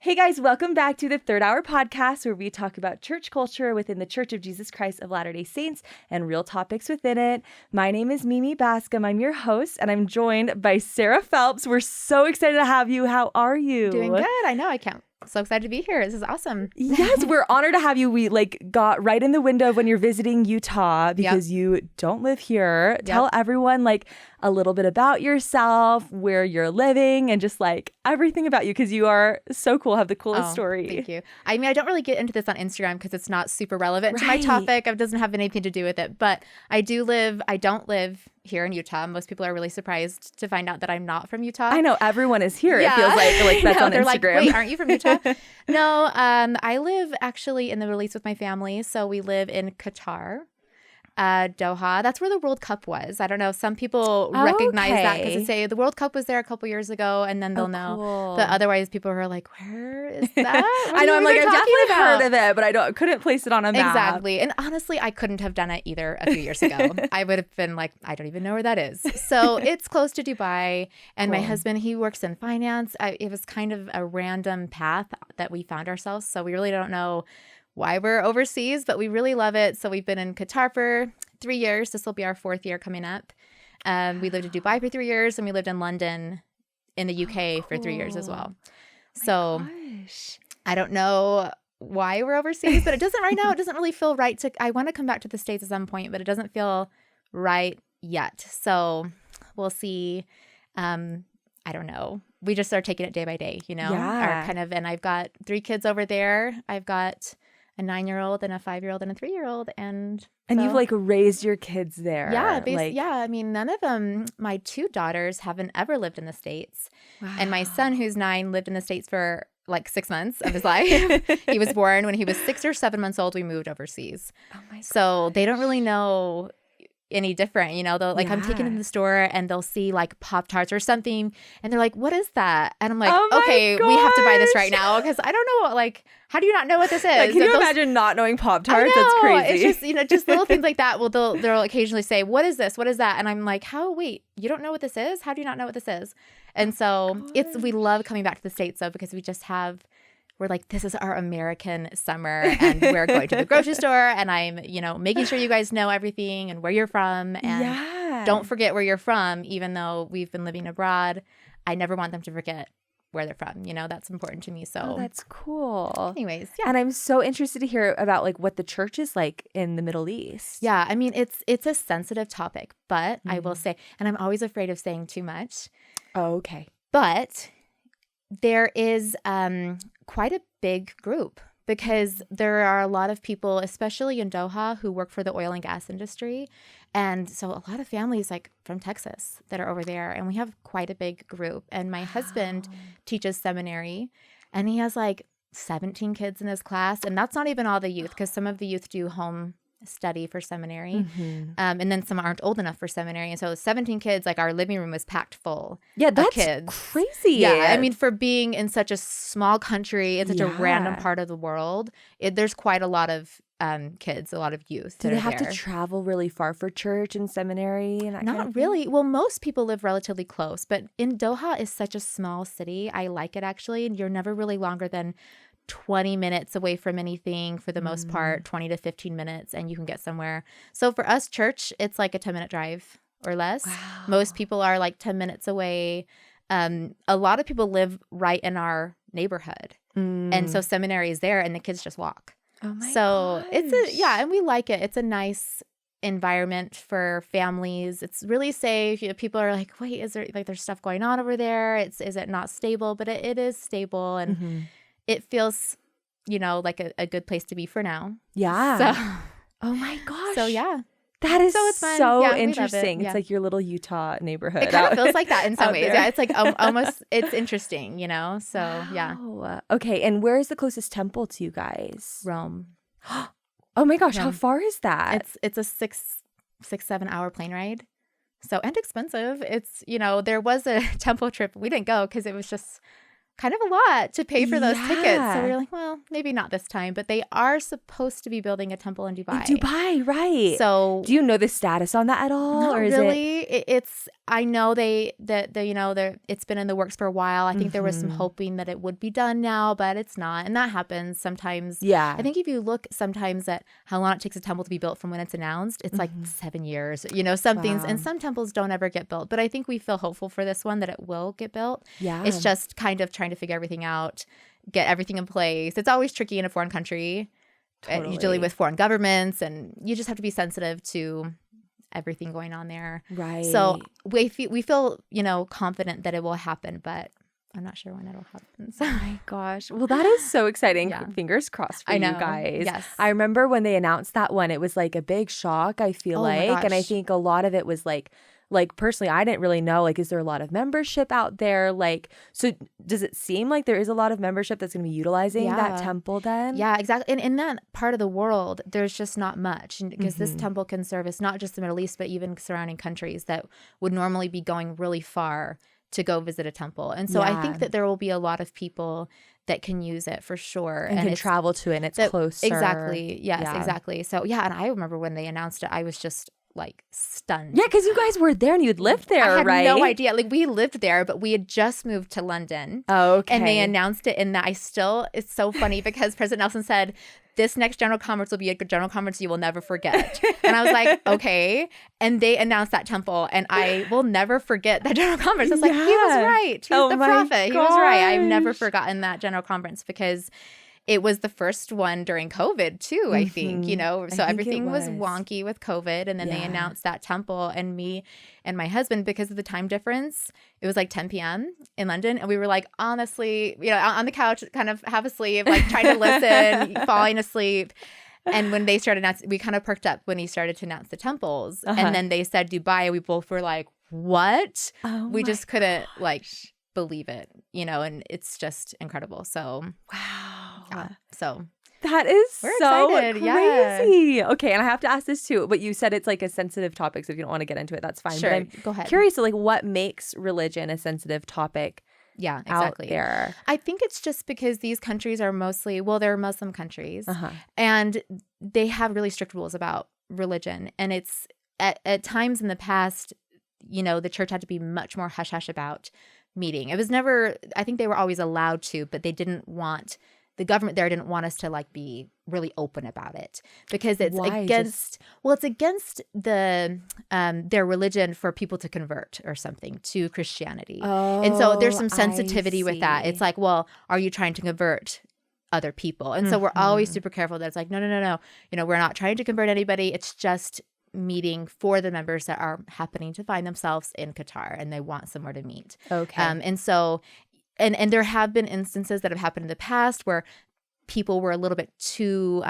Hey guys, welcome back to the Third Hour Podcast, where we talk about church culture within the Church of Jesus Christ of Latter-day Saints and real topics within it. My name is Mimi Bascom. I'm your host, and I'm joined by Sara Phelps. We're so excited to have you. How are you? Doing good. I know. I can't. So excited to be here. This is awesome. Yes, we're honored to have you. We got right in the window of when you're visiting Utah because you don't live here. Tell everyone a little bit about yourself, where you're living, and just everything about you because you are so cool. Have the coolest story. Thank you. I mean, I don't really get into this on Instagram because it's not super relevant to my topic. It doesn't have anything to do with it. But I don't live here in Utah. Most people are really surprised to find out that I'm not from Utah. I know everyone is here. Yeah. It feels like that's on they're Instagram. Like, wait, aren't you from Utah? No, I live actually in the Middle East with my family. So we live in Qatar. Doha. That's where the World Cup was. I don't know. Some people recognize that because they say the World Cup was there a couple years ago, and then they'll know. Cool. But otherwise, people are like, "Where is that?" I know. I'm like, I've definitely heard of it, but I couldn't place it on a map. Exactly. And honestly, I couldn't have done it either a few years ago. I would have been like, I don't even know where that is. So it's close to Dubai, and my husband, he works in finance. It was kind of a random path that we found ourselves. So we really don't know why we're overseas, but we really love it. So we've been in Qatar for 3 years. This will be our 4th year coming up. We lived in Dubai for 3 years, and we lived in London in the UK for 3 years as well. So I don't know why we're overseas, but it doesn't right now. It doesn't really feel right I want to come back to the States at some point, but it doesn't feel right yet. So we'll see. I don't know. We just are taking it day by day, and I've got 3 kids over there. I've got a 9-year-old and a 5-year-old and a 3-year-old. And you've raised your kids there. Yeah. I mean, none of them, my 2 daughters haven't ever lived in the States. Wow. And my son, who's 9, lived in the States for 6 months of his life. He was born when he was 6 or 7 months old. We moved overseas. Oh my gosh. So they don't really know any different, they'll I'm taking them to the store and they'll see Pop-Tarts or something and they're like, what is that? And I'm like, okay, we have to buy this right now because I don't know, how do you not know what this is? Can you imagine not knowing Pop-Tarts? That's crazy. It's just, just little things like that. Well, they'll occasionally say, what is this? What is that? And I'm like, wait, you don't know what this is? How do you not know what this is? And so we love coming back to the States though, because we're like, this is our American summer and we're going to the grocery store and I'm, making sure you guys know everything and where you're from and don't forget where you're from, even though we've been living abroad. I never want them to forget where they're from. That's important to me. So that's cool. Anyways, And I'm so interested to hear about what the church is like in the Middle East. Yeah, I mean, it's a sensitive topic, but I will say, and I'm always afraid of saying too much. Oh, okay. But there is quite a big group because there are a lot of people, especially in Doha, who work for the oil and gas industry. And so a lot of families from Texas that are over there. And we have quite a big group. And my husband teaches seminary and he has 17 kids in his class. And that's not even all the youth because some of the youth do home study for seminary. And then some aren't old enough for seminary. And so 17 kids, our living room was packed full of kids. Crazy. Yeah. I mean, for being in such a small country, in such a random part of the world, there's quite a lot of kids, a lot of youth. Do they have to travel really far for church and seminary? And Not really. Well, most people live relatively close, but in Doha is such a small city. I like it actually. And you're never really longer than 20 minutes away from anything for the most part, 20 to 15 minutes, and you can get somewhere. So for us, church, it's a 10-minute drive or less. Wow. Most people are 10 minutes away. A lot of people live right in our neighborhood. And so seminary is there and the kids just walk. Oh my So gosh. and we like it. It's a nice environment for families. It's really safe. People are like, wait, is there there's stuff going on over there? Is it not stable? But it is stable and it feels, like a good place to be for now. Yeah. So, oh my gosh. So yeah. That is it's fun. so Yeah, interesting. Yeah. It's your little Utah neighborhood. It kind of feels like that in some ways. There. Yeah, it's almost, it's interesting, So yeah. Okay, and where is the closest temple to you guys? Rome. Oh my gosh, Rome. how far is that? It's a 7 hour plane ride. So, and expensive. It's, there was a temple trip. We didn't go because it was just kind of a lot to pay for those tickets. So we were like, well, maybe not this time, but they are supposed to be building a temple in Dubai. In Dubai, right. So do you know the status on that at all? Not or is really. It's I know it's been in the works for a while. I think there was some hoping that it would be done now, but it's not. And that happens sometimes. Yeah. I think if you look sometimes at how long it takes a temple to be built from when it's announced, it's like 7 years, some things. And some temples don't ever get built. But I think we feel hopeful for this one that it will get built. Yeah. It's just kind of trying to figure everything out, get everything in place. It's always tricky in a foreign country, usually with foreign governments, and you just have to be sensitive to everything going on there. Right. So we feel confident that it will happen, but I'm not sure when it'll happen. So. Oh my gosh. Well, that is so exciting. Yeah. Fingers crossed for you guys. Yes. I remember when they announced that one, it was like a big shock, I feel like. And I think a lot of it was like personally, I didn't really know, is there a lot of membership out there? So does it seem like there is a lot of membership that's going to be utilizing that temple then? Yeah, exactly. And in that part of the world, there's just not much because this temple can service not just the Middle East, but even surrounding countries that would normally be going really far to go visit a temple. And so I think that there will be a lot of people that can use it for sure. And can travel to it and it's closer. Exactly. Yes, exactly. So and I remember when they announced it, I was just stunned. Yeah, because you guys were there and you had lived there, right? I had no idea. We lived there, but we had just moved to London. Oh, okay. And they announced it in that it's so funny because President Nelson said, this next general conference will be a general conference you will never forget. And I was like, okay. And they announced that temple and I will never forget that general conference. I was like, he was right. He was the prophet. Gosh. He was right. I've never forgotten that general conference because it was the first one during COVID too, I think, so everything was wonky with COVID. And then they announced that temple and me and my husband, because of the time difference, it was 10 p.m. in London. And we were honestly, on the couch, kind of half asleep, trying to listen, falling asleep. And when they started announcing, we kind of perked up when he started to announce the temples. And then they said Dubai. We both were like, what? Oh, we just couldn't believe it, and it's just incredible. So wow. Yeah. So that is we're so excited. Crazy. Yeah. Okay, and I have to ask this too, but you said it's a sensitive topic, so if you don't want to get into it, that's fine. Sure. But I'm Go ahead. Curious to what makes religion a sensitive topic? Yeah, exactly. Out there. I think it's just because these countries are mostly, they're Muslim countries, and they have really strict rules about religion. And it's at times in the past, the church had to be much more hush hush about meeting. It was never, I think they were always allowed to, but the government there didn't want us to be really open about it because it's against the their religion for people to convert or something to Christianity. Oh, and so there's some sensitivity with that. It's well, are you trying to convert other people? And so we're always super careful that it's no. We're not trying to convert anybody. It's just meeting for the members that are happening to find themselves in Qatar and they want somewhere to meet. Okay. And so and there have been instances that have happened in the past where people were a little bit too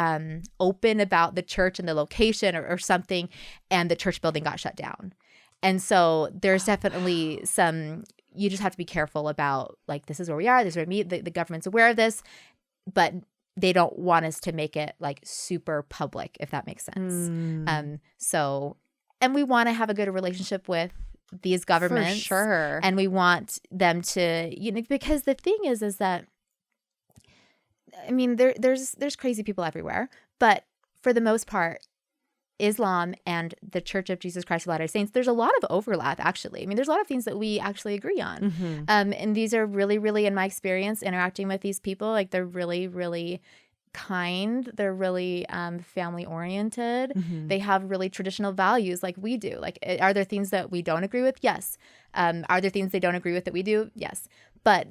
open about the church and the location or something, and the church building got shut down. And so there's definitely some, you just have to be careful about this is where we are, this is where we meet, the government's aware of this, but they don't want us to make it super public, if that makes sense. So, and we want to have a good relationship with these governments. For sure. And we want them to, because the thing is that, there's crazy people everywhere, but for the most part, Islam and the Church of Jesus Christ of Latter-day Saints, there's a lot of overlap, actually. There's a lot of things that we actually agree on. And these are really, really, in my experience, interacting with these people, they're really, really kind. They're really family-oriented. They have really traditional values like we do. Are there things that we don't agree with? Yes. Are there things they don't agree with that we do? Yes. But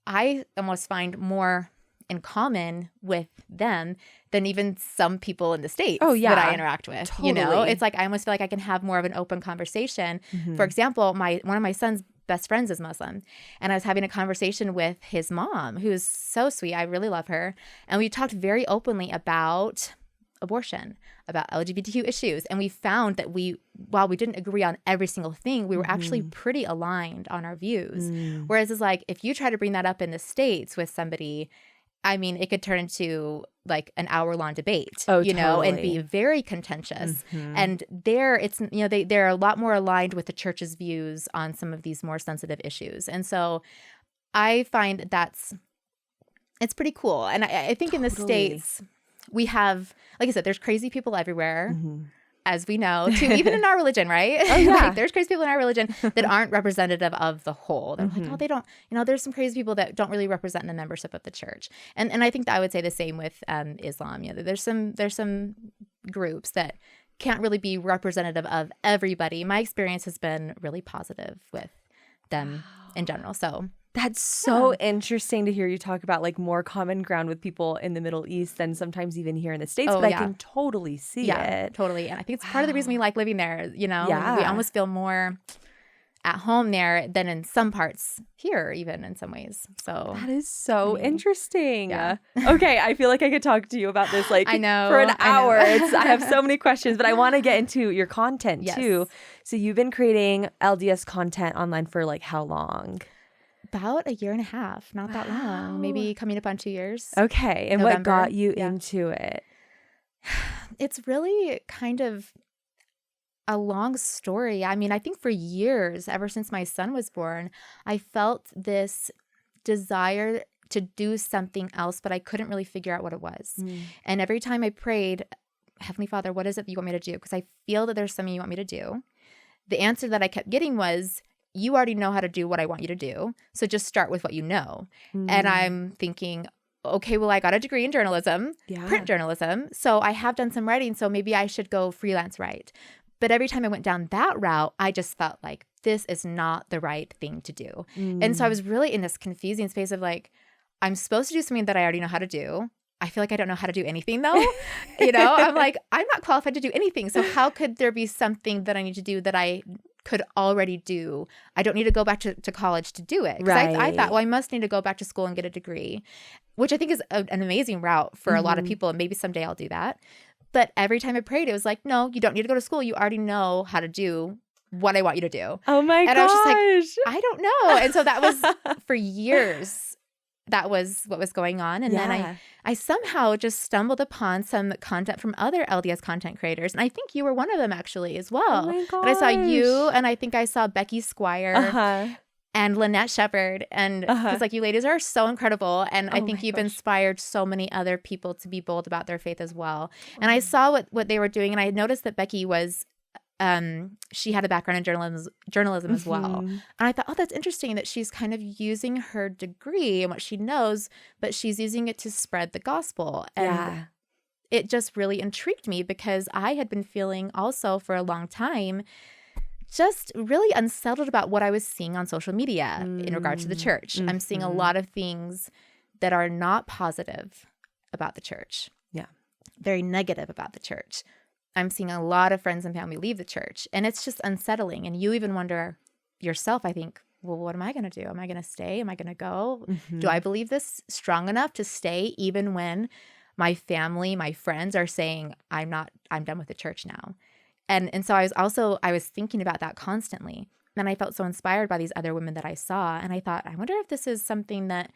I almost find more in common with them than even some people in the States that I interact with. Totally. It's I almost feel I can have more of an open conversation. For example, one of my son's best friends is Muslim, and I was having a conversation with his mom, who's so sweet. I really love her. And we talked very openly about abortion, about LGBTQ issues. And we found that while we didn't agree on every single thing, we were actually pretty aligned on our views. Whereas it's if you try to bring that up in the States with somebody, it could turn into an hour-long debate, totally. And be very contentious. And there, it's they're a lot more aligned with the church's views on some of these more sensitive issues. And so I find it's pretty cool. And I think in the States, we have, like I said, there's crazy people everywhere, as we know, too, even in our religion, right? Oh, yeah. Like, there's crazy people in our religion that aren't representative of the whole. They're like, oh, they don't, there's some crazy people that don't really represent the membership of the church. And I think that I would say the same with Islam. There's some groups that can't really be representative of everybody. My experience has been really positive with them in general. So that's so interesting to hear you talk about like more common ground with people in the Middle East than sometimes even here in the States. But I can totally see it. Totally. And I think it's part of the reason we like living there. We almost feel more at home there than in some parts here, even in some ways. So that is so interesting. Yeah. Okay, I feel like I could talk to you about this like I know, for an hour. I have so many questions, but I want to get into your content too. So you've been creating LDS content online for like how long? About a year and a half, not that long, maybe coming up on 2 years. Okay. And November. What got you into it? It's really kind of a long story. I mean, I think for years, ever since my son was born, I felt this desire to do something else, but I couldn't really figure out what it was. And every time I prayed, Heavenly Father, what is it that you want me to do? Because I feel that there's something you want me to do. The answer that I kept getting was, you already know how to do what I want you to do. So just start with what you know. And I'm thinking, okay, well, I got a degree in journalism, print journalism. So I have done some writing. So maybe I should go freelance write. But every time I went down that route, I just felt like this is not the right thing to do. And so I was really in this confusing space of like, I'm supposed to do something that I already know how to do. I feel like I don't know how to do anything though. I'm like, I'm not qualified to do anything. So how could there be something that I need to do that I could already do? I don't need to go back to college to do it. Right. I thought, well, I must need to go back to school and get a degree, which I think is an amazing route for a lot of people. And maybe someday I'll do that. But every time I prayed, it was like, no, you don't need to go to school. You already know how to do what I want you to do. Oh my gosh. And I was just like, I don't know. And so that was for years. That was what was going on. And then I somehow just stumbled upon some content from other LDS content creators. And I think you were one of them actually as well. Oh my gosh. And I saw you, and I think I saw Becky Squire and Lynette Shepherd. And because like you ladies are so incredible. And I think you've inspired so many other people to be bold about their faith as well. And I saw what they were doing. And I noticed that Becky was she had a background in journalism as well. And I thought, oh, that's interesting that she's kind of using her degree and what she knows, but she's using it to spread the gospel. And it just really intrigued me because I had been feeling also for a long time just really unsettled about what I was seeing on social media in regard to the church. I'm seeing a lot of things that are not positive about the church. Yeah. Very negative about the church. I'm seeing a lot of friends and family leave the church, and it's just unsettling. And you even wonder yourself, I think, well, what am I going to do? Am I going to stay? Am I going to go? Do I believe this strong enough to stay even when my family, my friends are saying, I'm done with the church now. And so I was thinking about that constantly. And I felt so inspired by these other women that I saw. And I thought, I wonder if this is something that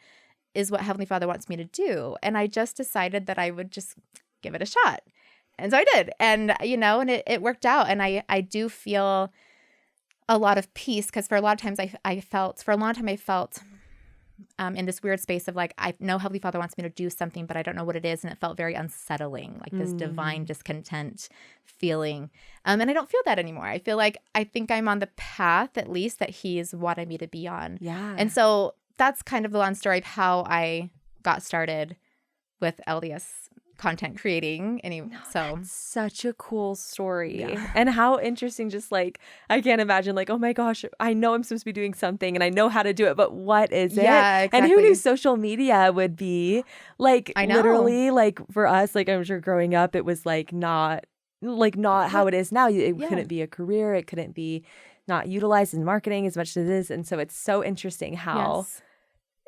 is what Heavenly Father wants me to do. And I just decided that I would just give it a shot. And so I did. And, and it worked out. And I do feel a lot of peace because for a lot of times I felt in this weird space of like, I know Heavenly Father wants me to do something, but I don't know what it is. And it felt very unsettling, like this divine discontent feeling. And I don't feel that anymore. I think I'm on the path, at least, that He's wanted me to be on. Yeah. And so that's kind of the long story of how I got started with LDS content creating. That's such a cool story. And how interesting, just like I can't imagine like, oh my gosh, I know I'm supposed to be doing something and I know how to do it, but what is it? Exactly. And who knew social media would be like, I know. Literally, like for us, like I'm sure growing up it was like not how it is now. It couldn't be a career, it couldn't be not utilized in marketing as much as it is. And so it's so interesting how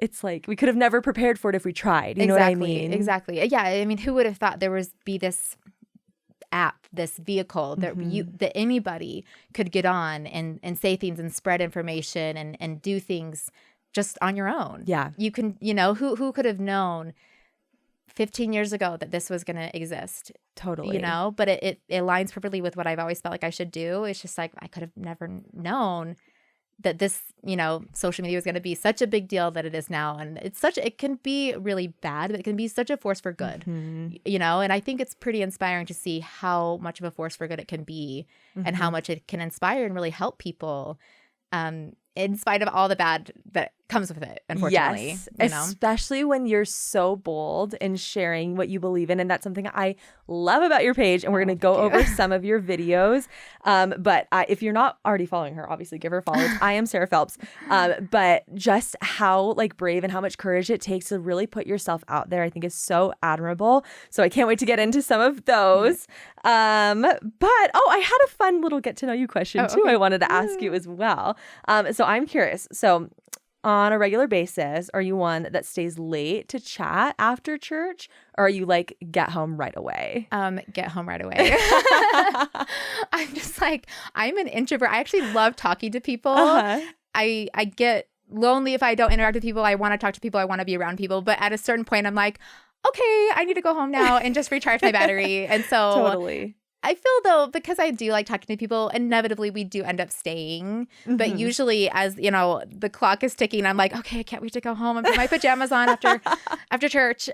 it's like we could have never prepared for it if we tried. You know what I mean? Exactly. Yeah. I mean, who would have thought there was be this app, this vehicle that that anybody could get on and say things and spread information and do things just on your own. Yeah. You can, who could have known 15 years ago that this was going to exist? Totally. But it aligns perfectly with what I've always felt like I should do. It's just like I could have never known that this, social media was going to be such a big deal that it is now. And it can be really bad, but it can be such a force for good, and I think it's pretty inspiring to see how much of a force for good it can be and how much it can inspire and really help people in spite of all the bad that comes with it, unfortunately. Yes, especially when you're so bold in sharing what you believe in. And that's something I love about your page. And we're going to go over some of your videos. But if you're not already following her, obviously give her a follow. I am Sara Phelps. But just how brave and how much courage it takes to really put yourself out there, I think is so admirable. So I can't wait to get into some of those. But I had a fun little get to know you question too. I wanted to ask you as well. So I'm curious. So on a regular basis, are you one that stays late to chat after church, or are you get home right away? Get home right away. I'm just I'm an introvert. I actually love talking to people. I get lonely if I don't interact with people. I want to talk to people. I want to be around people. But at a certain point, I'm like, okay, I need to go home now and just recharge my battery. And so totally. I feel, though, because I do like talking to people, inevitably we do end up staying. But usually as, the clock is ticking, I'm like, okay, I can't wait to go home and put my pajamas on after church.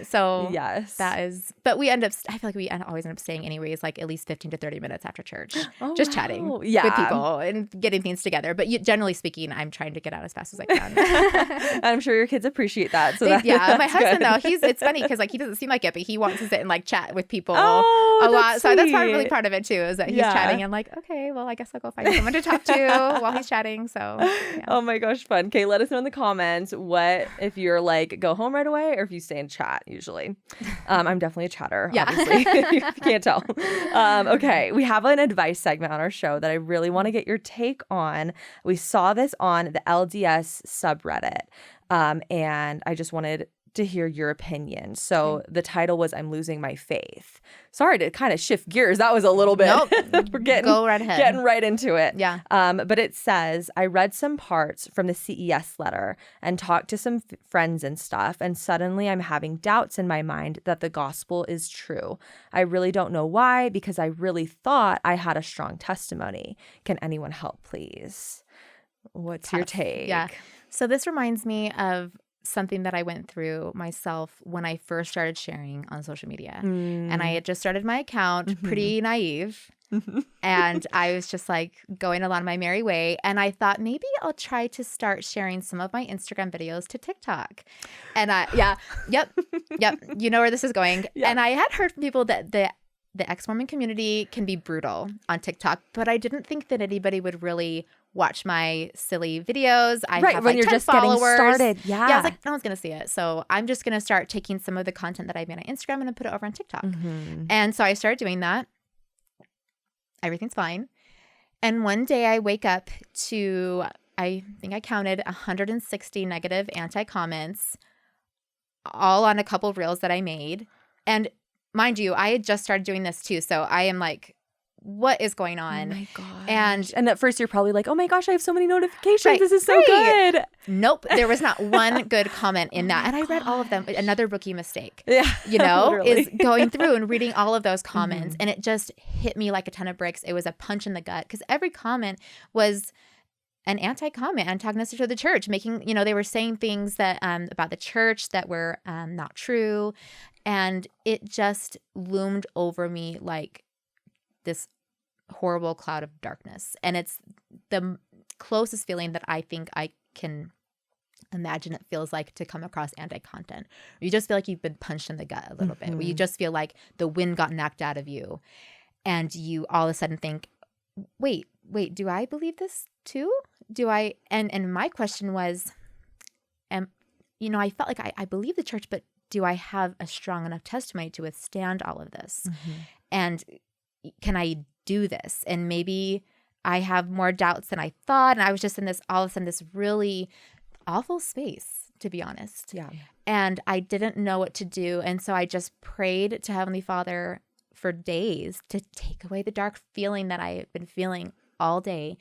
So yes, that is, but I feel like we always end up staying anyways, at least 15 to 30 minutes after church, just chatting with people and getting things together. But generally speaking, I'm trying to get out as fast as I can. I'm sure your kids appreciate that. So my husband, though, it's funny because he doesn't seem like it, but he wants to sit and chat with people a lot. So that's part really part of it too, is that he's chatting. I'm like, okay, well, I guess I'll go find someone to talk to while he's chatting. So oh my gosh, fun. Okay, let us know in the comments if you're go home right away or if you stay and chat usually. I'm definitely a chatter, obviously. You can't tell. Okay, we have an advice segment on our show that I really want to get your take on. We saw this on the LDS subreddit, and I just wanted to hear your opinion. So the title was "I'm Losing My Faith." Sorry to kind of shift gears. That was a little bit. Nope. We're getting right into it. Yeah. But it says, I read some parts from the CES letter and talked to some friends and stuff, and suddenly I'm having doubts in my mind that the gospel is true. I really don't know why, because I really thought I had a strong testimony. Can anyone help, please? What's your take? Yeah. So this reminds me of something that I went through myself when I first started sharing on social media. And I had just started my account, pretty naive. And I was just going along my merry way. And I thought maybe I'll try to start sharing some of my Instagram videos to TikTok. And yep. You know where this is going. Yep. And I had heard from people that the ex-Mormon community can be brutal on TikTok, but I didn't think that anybody would really watch my silly videos. I have when you're 10 just followers. Getting started. Yeah. I was like, no one's going to see it. So I'm just going to start taking some of the content that I made on Instagram and put it over on TikTok. And so I started doing that. Everything's fine. And one day I wake up to, I think I counted 160 negative anti-comments, all on a couple of reels that I made. And mind you, I had just started doing this too. So I am what is going on? Oh my gosh. And at first you're probably like, oh my gosh, I have so many notifications. This is so good. Nope. There was not one good comment in that. And I read all of them. Another rookie mistake. Yeah. Is going through and reading all of those comments. And it just hit me like a ton of bricks. It was a punch in the gut because every comment was an anti-comment, antagonistic to the church, making, they were saying things that about the church that were not true. And it just loomed over me like this horrible cloud of darkness. And it's the closest feeling that I think I can imagine it feels like to come across anti-content. You just feel like you've been punched in the gut a little bit, where you just feel like the wind got knocked out of you. And you all of a sudden think, wait, do I believe this too? Do I? And my question was, I felt like I believe the church, but do I have a strong enough testimony to withstand all of this? And can I do this? And maybe I have more doubts than I thought. And I was just in all of a sudden, this really awful space, to be honest. Yeah. And I didn't know what to do. And so I just prayed to Heavenly Father for days to take away the dark feeling that I had been feeling all day.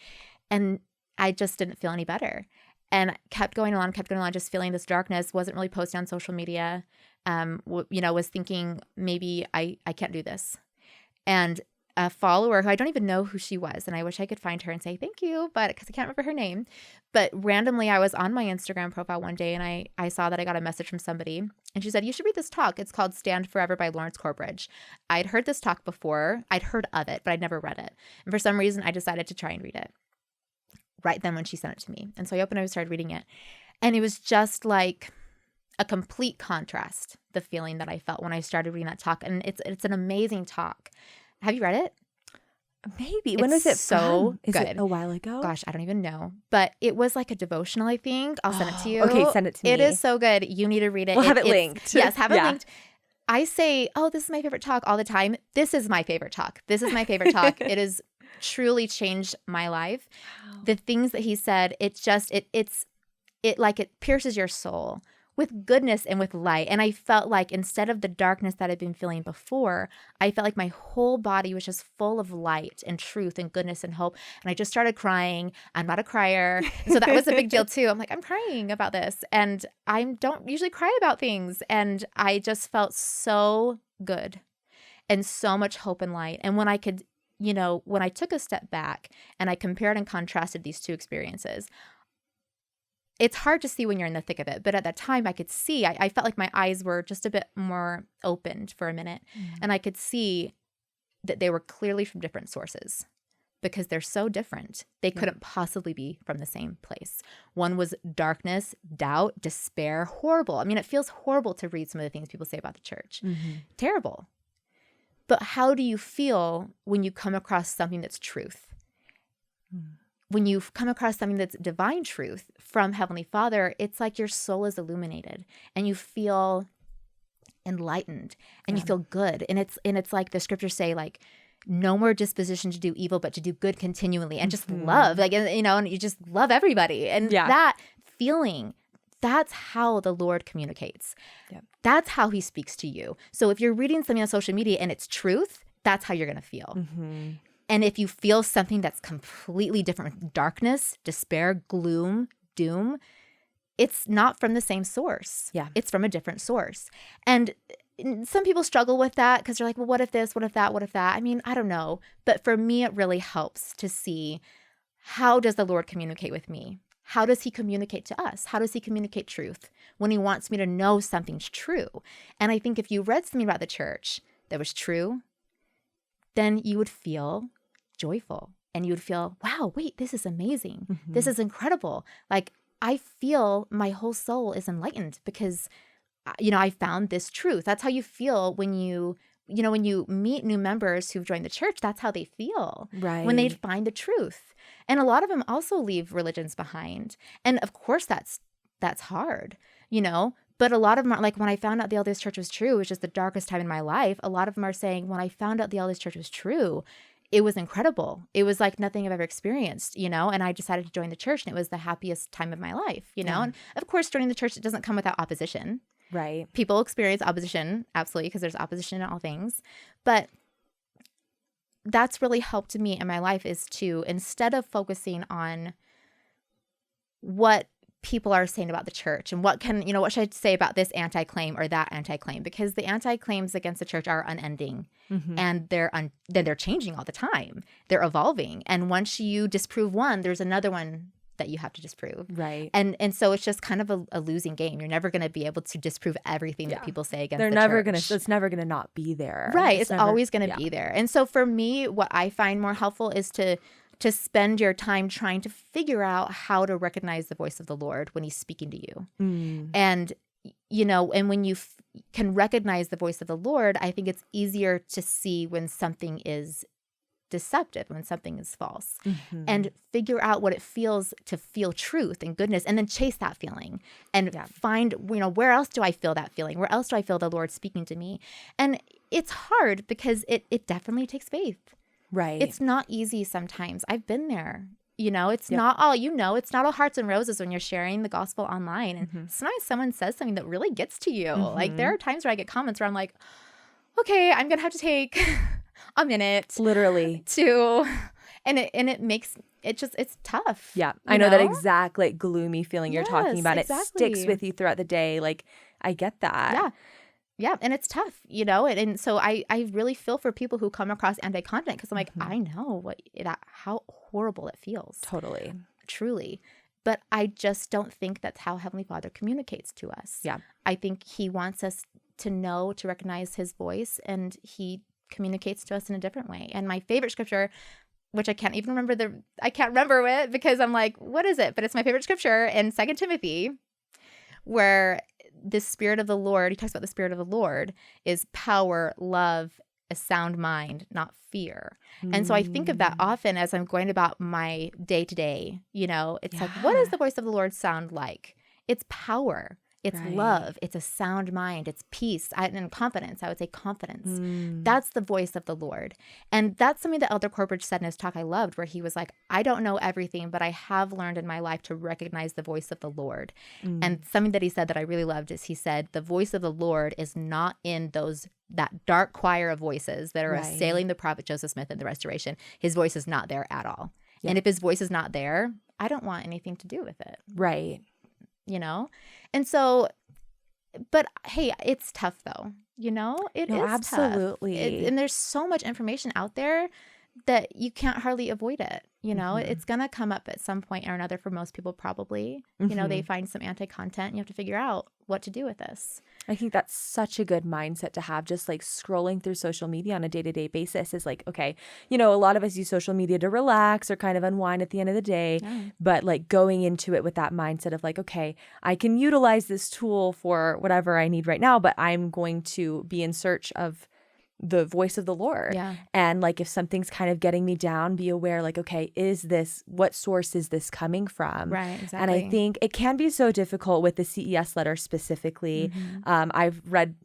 And I just didn't feel any better. And kept going along, just feeling this darkness. Wasn't really posting on social media. Was thinking maybe I can't do this. And a follower who I don't even know who she was. And I wish I could find her and say thank you, but because I can't remember her name. But randomly, I was on my Instagram profile one day and I saw that I got a message from somebody. And she said, you should read this talk. It's called Stand Forever by Lawrence Corbridge. I'd heard this talk before. I'd heard of it, but I'd never read it. And for some reason, I decided to try and read it right then when she sent it to me. And so I opened it and started reading it. And it was just like a complete contrast, the feeling that I felt when I started reading that talk. And it's an amazing talk. Have you read it? Maybe. When was it so from? Is good. it a while ago? Gosh, I don't even know. But it was like a devotional, I think. I'll send it to you. Okay, send it to me. It is so good. You need to read it. We'll have it linked. Yes, have it linked. I say, oh, this is my favorite talk all the time. This is my favorite talk. This is my favorite talk. It has truly changed my life. Wow. The things that he said, it pierces your soul with goodness and with light. And I felt like instead of the darkness that I'd been feeling before, I felt like my whole body was just full of light and truth and goodness and hope. And I just started crying. I'm not a crier. So that was a big deal too. I'm like, I'm crying about this. And I don't usually cry about things. And I just felt so good and so much hope and light. And when I could, when I took a step back and I compared and contrasted these two experiences, it's hard to see when you're in the thick of it. But at that time, I could see, I felt like my eyes were just a bit more opened for a minute. Mm-hmm. And I could see that they were clearly from different sources because they're so different. They couldn't possibly be from the same place. One was darkness, doubt, despair, horrible. I mean, it feels horrible to read some of the things people say about the church. Mm-hmm. Terrible. But how do you feel when you come across something that's truth? When you come across something that's divine truth from Heavenly Father, it's like your soul is illuminated and you feel enlightened and you feel good. And it's like the scriptures say, like, no more disposition to do evil, but to do good continually and just love, and you just love everybody. And that feeling, that's how the Lord communicates. Yep. That's how he speaks to you. So if you're reading something on social media and it's truth, that's how you're going to feel. Mm-hmm. And if you feel something that's completely different, darkness, despair, gloom, doom, it's not from the same source. Yeah. It's from a different source. And some people struggle with that because they're like, well, what if this, what if that, what if that? I mean, I don't know. But for me, it really helps to see, how does the Lord communicate with me? How does he communicate to us? How does he communicate truth when he wants me to know something's true? And I think if you read something about the church that was true, then you would feel joyful and you would feel, wow, wait, this is amazing. Mm-hmm. This is incredible. Like, I feel my whole soul is enlightened because, I found this truth. That's how you feel when you meet new members who've joined the church. That's how they feel when they find the truth. And a lot of them also leave religions behind. And of course, that's hard, But a lot of them are like, when I found out the LDS Church was true, it was just the darkest time in my life. A lot of them are saying, when I found out the LDS Church was true, it was incredible. It was like nothing I've ever experienced, And I decided to join the church, and it was the happiest time of my life, Yeah. And of course, joining the church, it doesn't come without opposition. Right. People experience opposition, absolutely, because there's opposition in all things. But that's really helped me in my life, is to, instead of focusing on what people are saying about the church and what should I say about this anti-claim or that anti-claim, because the anti-claims against the church are unending. Mm-hmm. And they're changing all the time. They're evolving. And once you disprove one, there's another one that you have to disprove. Right. And so it's just kind of a losing game. You're never going to be able to disprove everything that people say against the church. It's never going to not be there. Right. It's always going to be there. And so for me, what I find more helpful is to spend your time trying to figure out how to recognize the voice of the Lord when he's speaking to you. Mm. And, and when you can recognize the voice of the Lord, I think it's easier to see when something is deceptive, when something is false, and figure out what it feels to feel truth and goodness, and then chase that feeling and find, where else do I feel that feeling? Where else do I feel the Lord speaking to me? And it's hard because it definitely takes faith. Right. It's not easy sometimes. I've been there. It's not all, it's not all hearts and roses when you're sharing the gospel online. And sometimes someone says something that really gets to you. Like, there are times where I get comments where I'm like, okay, I'm going to have to take a minute. Literally. And it makes it's tough. Yeah. I know that exact gloomy feeling you're talking about. Exactly. It sticks with you throughout the day. Like, I get that. Yeah. Yeah, and it's tough, you know, and so I really feel for people who come across anti-content because I'm like, I know how horrible it feels. Totally. Truly. But I just don't think that's how Heavenly Father communicates to us. Yeah. I think he wants us to know, to recognize his voice, and he communicates to us in a different way. And my favorite scripture, which I can't remember it because I'm like, what is it? But it's my favorite scripture in 2 Timothy, where the Spirit of the Lord, he talks about the Spirit of the Lord is power, love, a sound mind, not fear. And so I think of that often as I'm going about my day to day, you know, it's like, what does the voice of the Lord sound like? It's power. It's love. It's a sound mind. It's peace and confidence. I would say confidence. That's the voice of the Lord. And that's something that Elder Corbridge said in his talk I loved, where he was like, I don't know everything, but I have learned in my life to recognize the voice of the Lord. And something that he said that I really loved is he said, the voice of the Lord is not in that dark choir of voices that are assailing the prophet Joseph Smith in the Restoration. His voice is not there at all. Yeah. And if his voice is not there, I don't want anything to do with it. Right. You know? And so, but hey, it's tough though. You know? It is absolutely tough. And there's so much information out there that you can't hardly avoid it. You know, it's going to come up at some point or another for most people, probably. You know, they find some anti-content and you have to figure out what to do with this. I think that's such a good mindset to have, just like scrolling through social media on a day-to-day basis is like, okay, you know, a lot of us use social media to relax or kind of unwind at the end of the day, but like going into it with that mindset of like, okay, I can utilize this tool for whatever I need right now, but I'm going to be in search of the voice of the Lord. Yeah. And like if something's kind of getting me down, be aware like, okay, what source is this coming from? Right, exactly. And I think it can be so difficult with the CES letter specifically. I've read,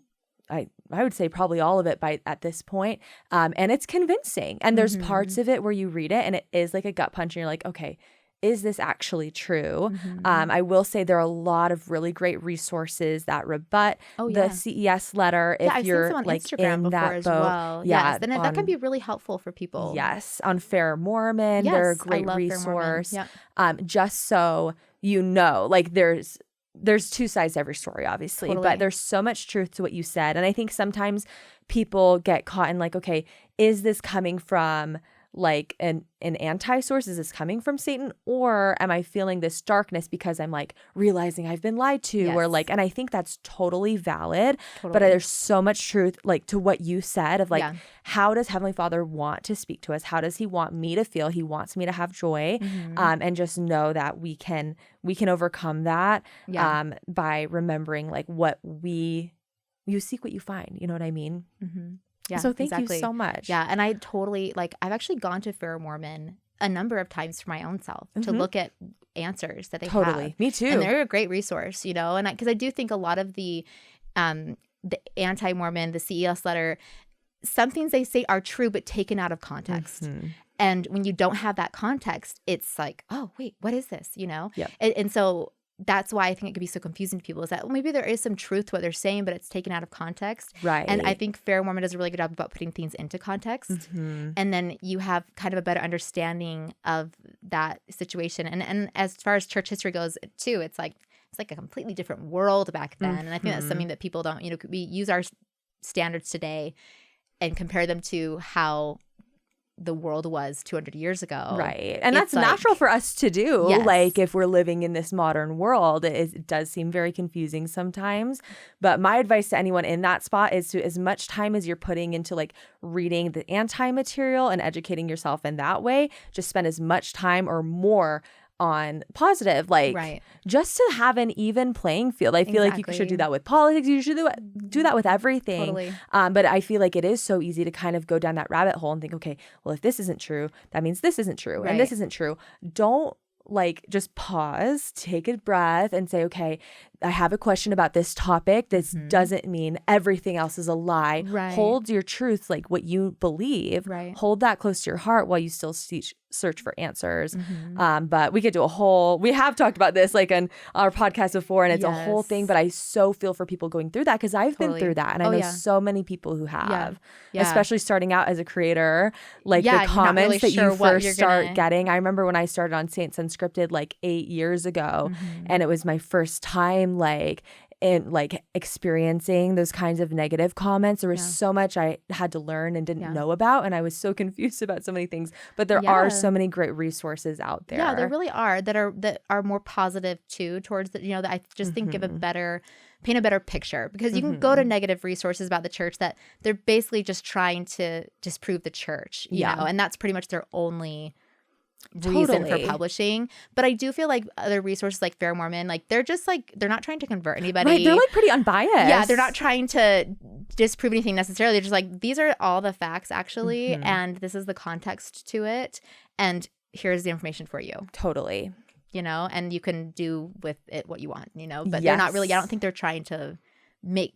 I would say probably all of it at this point. And it's convincing. And there's parts of it where you read it and it is like a gut punch and you're like, okay, is this actually true? I will say there are a lot of really great resources that rebut the CES letter if you're seen some on like Instagram in before that as boat. well. Yes, and that can be really helpful for people. Yes, on Fair Mormon, they're a great resource. Just so you know, like there's two sides to every story, obviously, but there's so much truth to what you said. And I think sometimes people get caught in like, okay, is this coming from like an anti-source? Is this coming from Satan? Or am I feeling this darkness because I'm like realizing I've been lied to? Or like, and I think that's totally valid, but there's so much truth like to what you said of like, how does Heavenly Father want to speak to us? How does he want me to feel? He wants me to have joy. And just know that we can overcome that by remembering like you seek what you find. You know what I mean? Yeah, so thank you so much. Yeah, and I totally I've actually gone to Fair Mormon a number of times for my own self to look at answers that they have. Me too. And they're a great resource, you know. And because I do think a lot of the Anti-Mormon, the CES letter, some things they say are true but taken out of context. And when you don't have that context, it's like, oh wait, what is this? You know. Yeah. And so that's why I think it could be so confusing to people is that maybe there is some truth to what they're saying, but it's taken out of context. Right. And I think Fair Mormon does a really good job about putting things into context. And then you have kind of a better understanding of that situation. And as far as church history goes too, it's like a completely different world back then. And I think that's something that people don't, you know, we use our standards today and compare them to how the world was 200 years ago. Right. And that's natural for us to do. Yes. Like if we're living in this modern world, it does seem very confusing sometimes. But my advice to anyone in that spot is to, as much time as you're putting into like reading the anti-material and educating yourself in that way, just spend as much time or more on positive, like just to have an even playing field. I feel like you should do that with politics. You should do that with everything. Totally. But I feel like it is so easy to kind of go down that rabbit hole and think, okay, well, if this isn't true, that means this isn't true. And this isn't true. Don't like just pause, take a breath and say, okay, I have a question about this topic. This doesn't mean everything else is a lie. Hold your truth, like what you believe. Hold that close to your heart while you still search for answers. But we could do we have talked about this like on our podcast before, and it's a whole thing, but I so feel for people going through that because I've been through that. And I know so many people who have, especially starting out as a creator, like the comments that you first start getting. I remember when I started on Saints Unscripted like 8 years ago, and it was my first time like and like experiencing those kinds of negative comments. There was so much I had to learn and didn't know about, and I was so confused about so many things. But there are so many great resources out there. Yeah, there really are that are more positive too towards the, that I just think give paint a better picture, because you can go to negative resources about the church that they're basically just trying to disprove the church, you know, and that's pretty much their only reason for publishing. But I do feel like other resources like Fair Mormon, like they're just like, they're not trying to convert anybody. Right, they're like pretty unbiased. Yeah, they're not trying to disprove anything necessarily. They're just like, these are all the facts actually, and this is the context to it, and here's the information for you. Totally. You know, and you can do with it what you want, you know, but they're not really, I don't think they're trying to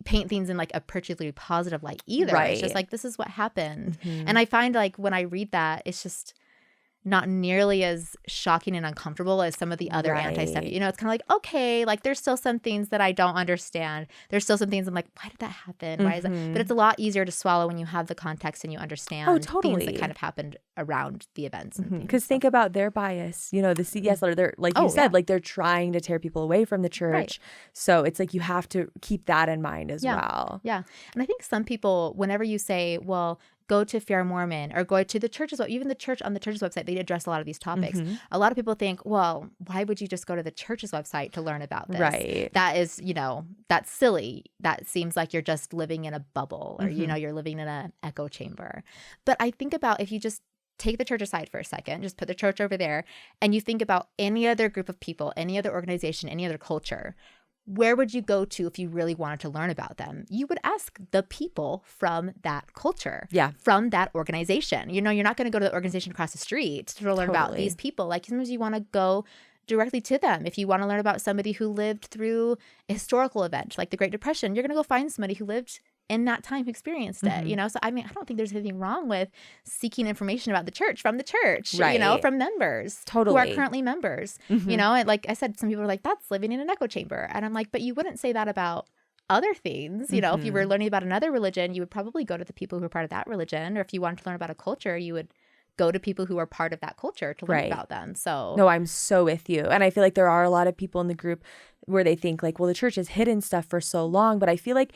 paint things in like a particularly positive light either. Right. It's just like, this is what happened. And I find like when I read that, it's just not nearly as shocking and uncomfortable as some of the other anti-stuff. You know, it's kind of like, okay, like there's still some things that I don't understand. There's still some things I'm like, why did that happen? Why is that? But it's a lot easier to swallow when you have the context and you understand things that kind of happened around the events. Because think about their bias. You know, the CES letter, they're like you said, like they're trying to tear people away from the church. Right. So it's like you have to keep that in mind as well. Yeah. And I think some people, whenever you say, well, go to Fair Mormon or go to the church's, even the church on the church's website, they address a lot of these topics. A lot of people think, well, why would you just go to the church's website to learn about this? Right. That is, you know, that's silly. That seems like you're just living in a bubble or, you know, you're living in an echo chamber. But I think about if you just take the church aside for a second, just put the church over there, and you think about any other group of people, any other organization, any other culture, where would you go to if you really wanted to learn about them? You would ask the people from that culture, from that organization. You know, you're not going to go to the organization across the street to learn about these people. Like sometimes you want to go directly to them. If you want to learn about somebody who lived through a historical event like the Great Depression, you're going to go find somebody who lived in that time, who experienced it, you know? So, I mean, I don't think there's anything wrong with seeking information about the church from the church, you know, from members who are currently members, you know? And like I said, some people are like, that's living in an echo chamber. And I'm like, but you wouldn't say that about other things. You know, if you were learning about another religion, you would probably go to the people who are part of that religion. Or if you wanted to learn about a culture, you would go to people who are part of that culture to learn about them. So no, I'm so with you. And I feel like there are a lot of people in the group where they think like, well, the church has hidden stuff for so long. But I feel like,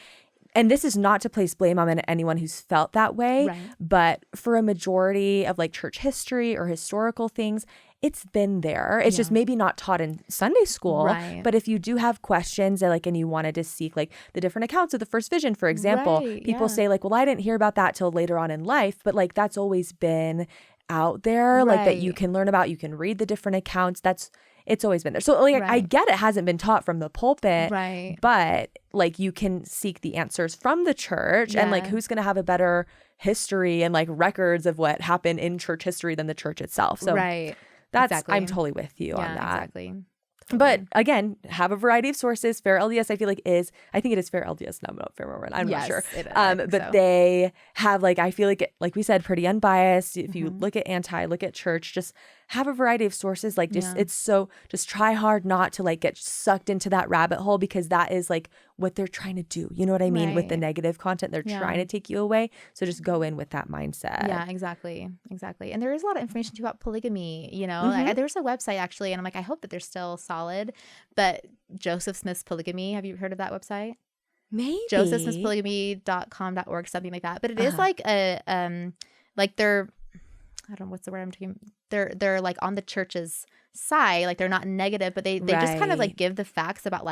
and this is not to place blame on anyone who's felt that way, but for a majority of like church history or historical things, it's been there. It's just maybe not taught in Sunday school. But if you do have questions and you wanted to seek like the different accounts of the first vision, for example, people say like, well, I didn't hear about that till later on in life. But like that's always been out there, like that you can learn about. You can read the different accounts. It's always been there. So like I get it hasn't been taught from the pulpit, but like you can seek the answers from the church and like who's going to have a better history and like records of what happened in church history than the church itself. So that's I'm totally with you on that. Exactly. But again, have a variety of sources. Fair LDS, I feel like I think it is Fair LDS, not Fair Mormon. I'm not sure. It is, but they have I feel like we said, pretty unbiased. If you look at look at church, just have a variety of sources. Just try hard not to get sucked into that rabbit hole, because that is what they're trying to do. You know what I mean? With the negative content, they're trying to take you away. So just go in with that mindset. Yeah, exactly. And there is a lot of information too about polygamy, you know. There's a website actually, and I'm like, I hope that they're still solid, but Joseph Smith's Polygamy, have you heard of that website? Maybe. josephsmithpolygamy.com.org, something like that. But it is they're, I don't know what's the word I'm talking. They're on the church's side, they're not negative, but they just kind of give the facts about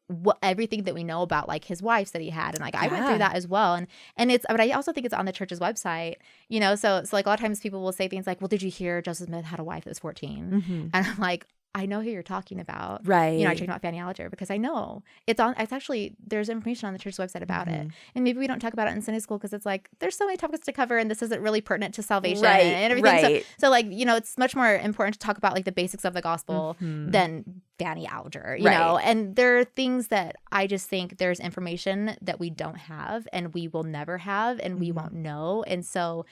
what everything that we know about his wives that he had, and I went through that as well, and it's, but I also think it's on the church's website, you know. So a lot of times people will say things like, well, did you hear Joseph Smith had a wife that was 14? And I'm like, I know who you're talking about. Right. You know, I'm talking about Fanny Alger because I know it's actually, there's information on the church's website about it. And maybe we don't talk about it in Sunday school because it's there's so many topics to cover and this isn't really pertinent to salvation and everything. So you know, it's much more important to talk about the basics of the gospel than Fanny Alger, you know. And there are things that I just think there's information that we don't have and we will never have and we won't know. And so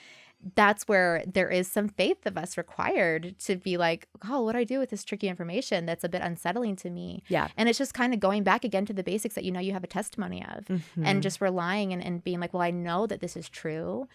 that's where there is some faith of us required to be oh, what do I do with this tricky information that's a bit unsettling to me? Yeah. And it's just kind of going back again to the basics that you know you have a testimony of and just relying and being well, I know that this is true.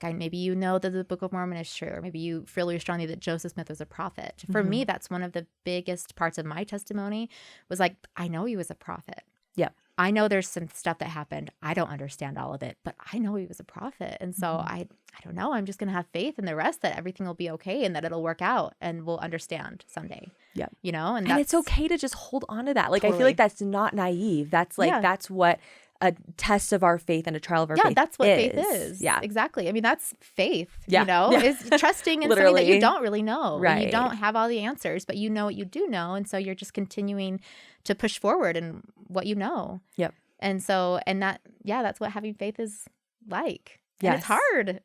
Maybe you know that the Book of Mormon is true, or maybe you feel really strongly that Joseph Smith was a prophet. For me, that's one of the biggest parts of my testimony was I know he was a prophet. Yep. I know there's some stuff that happened. I don't understand all of it, but I know he was a prophet. And so I don't know. I'm just going to have faith in the rest that everything will be okay and that it'll work out and we'll understand someday. Yeah. You know, and it's okay to just hold on to that. Like, Totally. I feel like that's not naive. That's like, that's what a test of our faith and a trial of our faith is. Yeah, that's what faith is. Yeah. Exactly. I mean, that's faith, Yeah. you know, is trusting in something that you don't really know. Right. You don't have all the answers, but you know what you do know. And so you're just continuing to push forward in what you know. Yep. And so, and that, that's what having faith is like. Yes. And it's hard.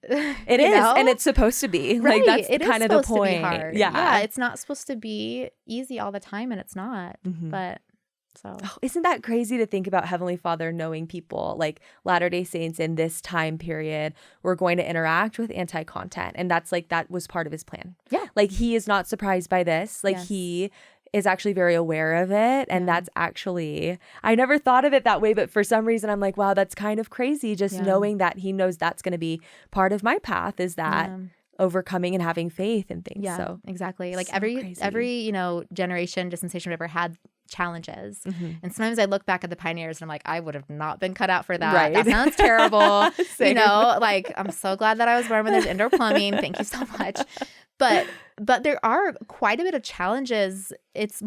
It is. And it's supposed to be. Right. Like, that's kind of the point. To be hard. Yeah. It's not supposed to be easy all the time, and it's not. But so. Oh, isn't that crazy to think about Heavenly Father knowing people like Latter-day Saints in this time period were going to interact with anti-content? And that's like, that was part of his plan. Yeah. Like, he is not surprised by this. Like, he is actually very aware of it. And that's actually, I never thought of it that way, but for some reason I'm like, wow, that's kind of crazy. Just knowing that he knows that's going to be part of my path, is that overcoming and having faith and things. Yeah, so exactly. Like so every, you know, generation, dispensation, whatever, had challenges. And sometimes I look back at the pioneers and I'm like, I would have not been cut out for that. Right. That sounds terrible. You know, like, I'm so glad that I was born when there's indoor plumbing. Thank you so much. But there are quite a bit of challenges. It's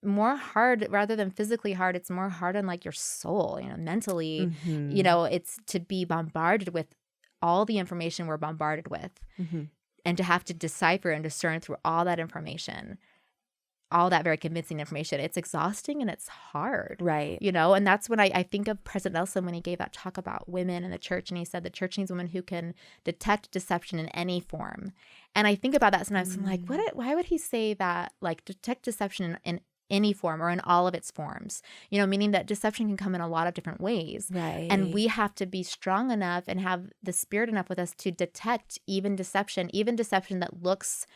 more hard rather than physically hard. It's more hard on like your soul, you know, mentally. You know, it's to be bombarded with all the information we're bombarded with, and to have to decipher and discern through all that information, all that very convincing information. It's exhausting and it's hard. Right. You know, and that's when I think of President Nelson when he gave that talk about women in the church, and he said the church needs women who can detect deception in any form. And I think about that sometimes. I'm like, why would he say that? Like, detect deception in any form or in all of its forms, you know, meaning that deception can come in a lot of different ways. Right. And we have to be strong enough and have the spirit enough with us to detect even deception that looks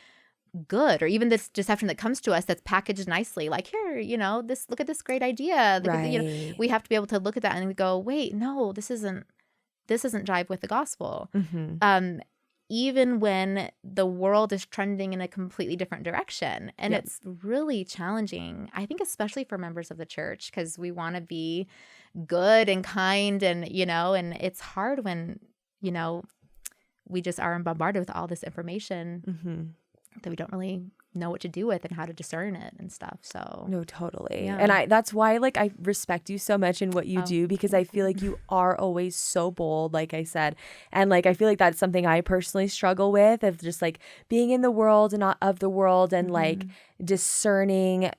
good, or even this deception that comes to us that's packaged nicely, like, here, you know, look at this great idea. You know, we have to be able to look at that and go, wait, no, this isn't jive with the gospel. Even when the world is trending in a completely different direction. And it's really challenging, I think, especially for members of the church, because we want to be good and kind, and, you know, and it's hard when, you know, we just are bombarded with all this information that we don't really know what to do with and how to discern it and stuff. So no, totally. And that's why, like, I respect you so much in what you do, because I feel like you are always so bold, like I said. And like, I feel like that's something I personally struggle with, of just like being in the world and not of the world, and like discerning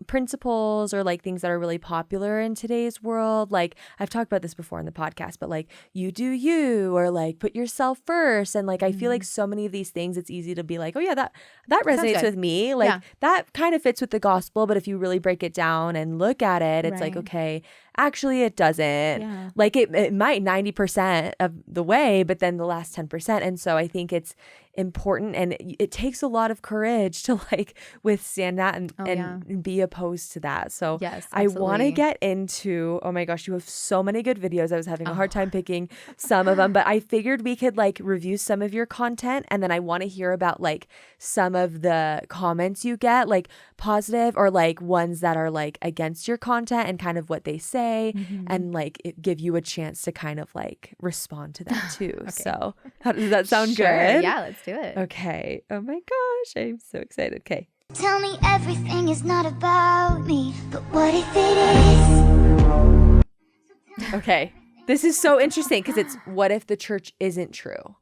principles or like things that are really popular in today's world. Like, I've talked about this before in the podcast, but like, you do you, or like put yourself first. And like, I feel like so many of these things, it's easy to be like, oh yeah, that resonates with me. Like that kind of fits with the gospel. But if you really break it down and look at it, it's like, okay, actually it doesn't. Like it might 90% of the way, but then the last 10%. And so I think it's important, and it takes a lot of courage to like withstand that and be opposed to that. So I want to get into, oh my gosh, you have so many good videos. I was having a hard time picking some of them, but I figured we could like review some of your content, and then I want to hear about like some of the comments you get, like positive or like ones that are like against your content, and kind of what they say, and like give you a chance to kind of like respond to that too. So how does that sound good? Yeah, let's do it. Okay. Oh my gosh, I'm so excited. Okay. Tell me everything is not about me, but what if it is? Okay. This is so interesting, because it's what if the church isn't true?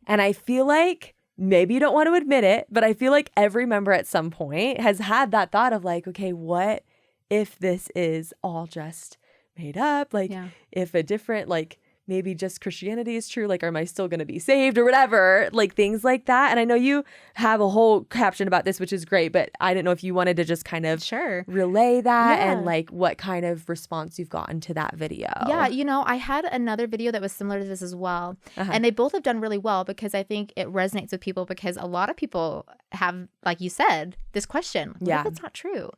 And I feel like maybe you don't want to admit it, but I feel like every member at some point has had that thought of like, okay, what if this is all just made up? Like if a different, like maybe just Christianity is true, like, am I still going to be saved or whatever? Like things like that. And I know you have a whole caption about this, which is great, but I didn't know if you wanted to just kind of relay that and like what kind of response you've gotten to that video. Yeah, you know, I had another video that was similar to this as well. And they both have done really well, because I think it resonates with people, because a lot of people have, like you said, this question, what if it's not true?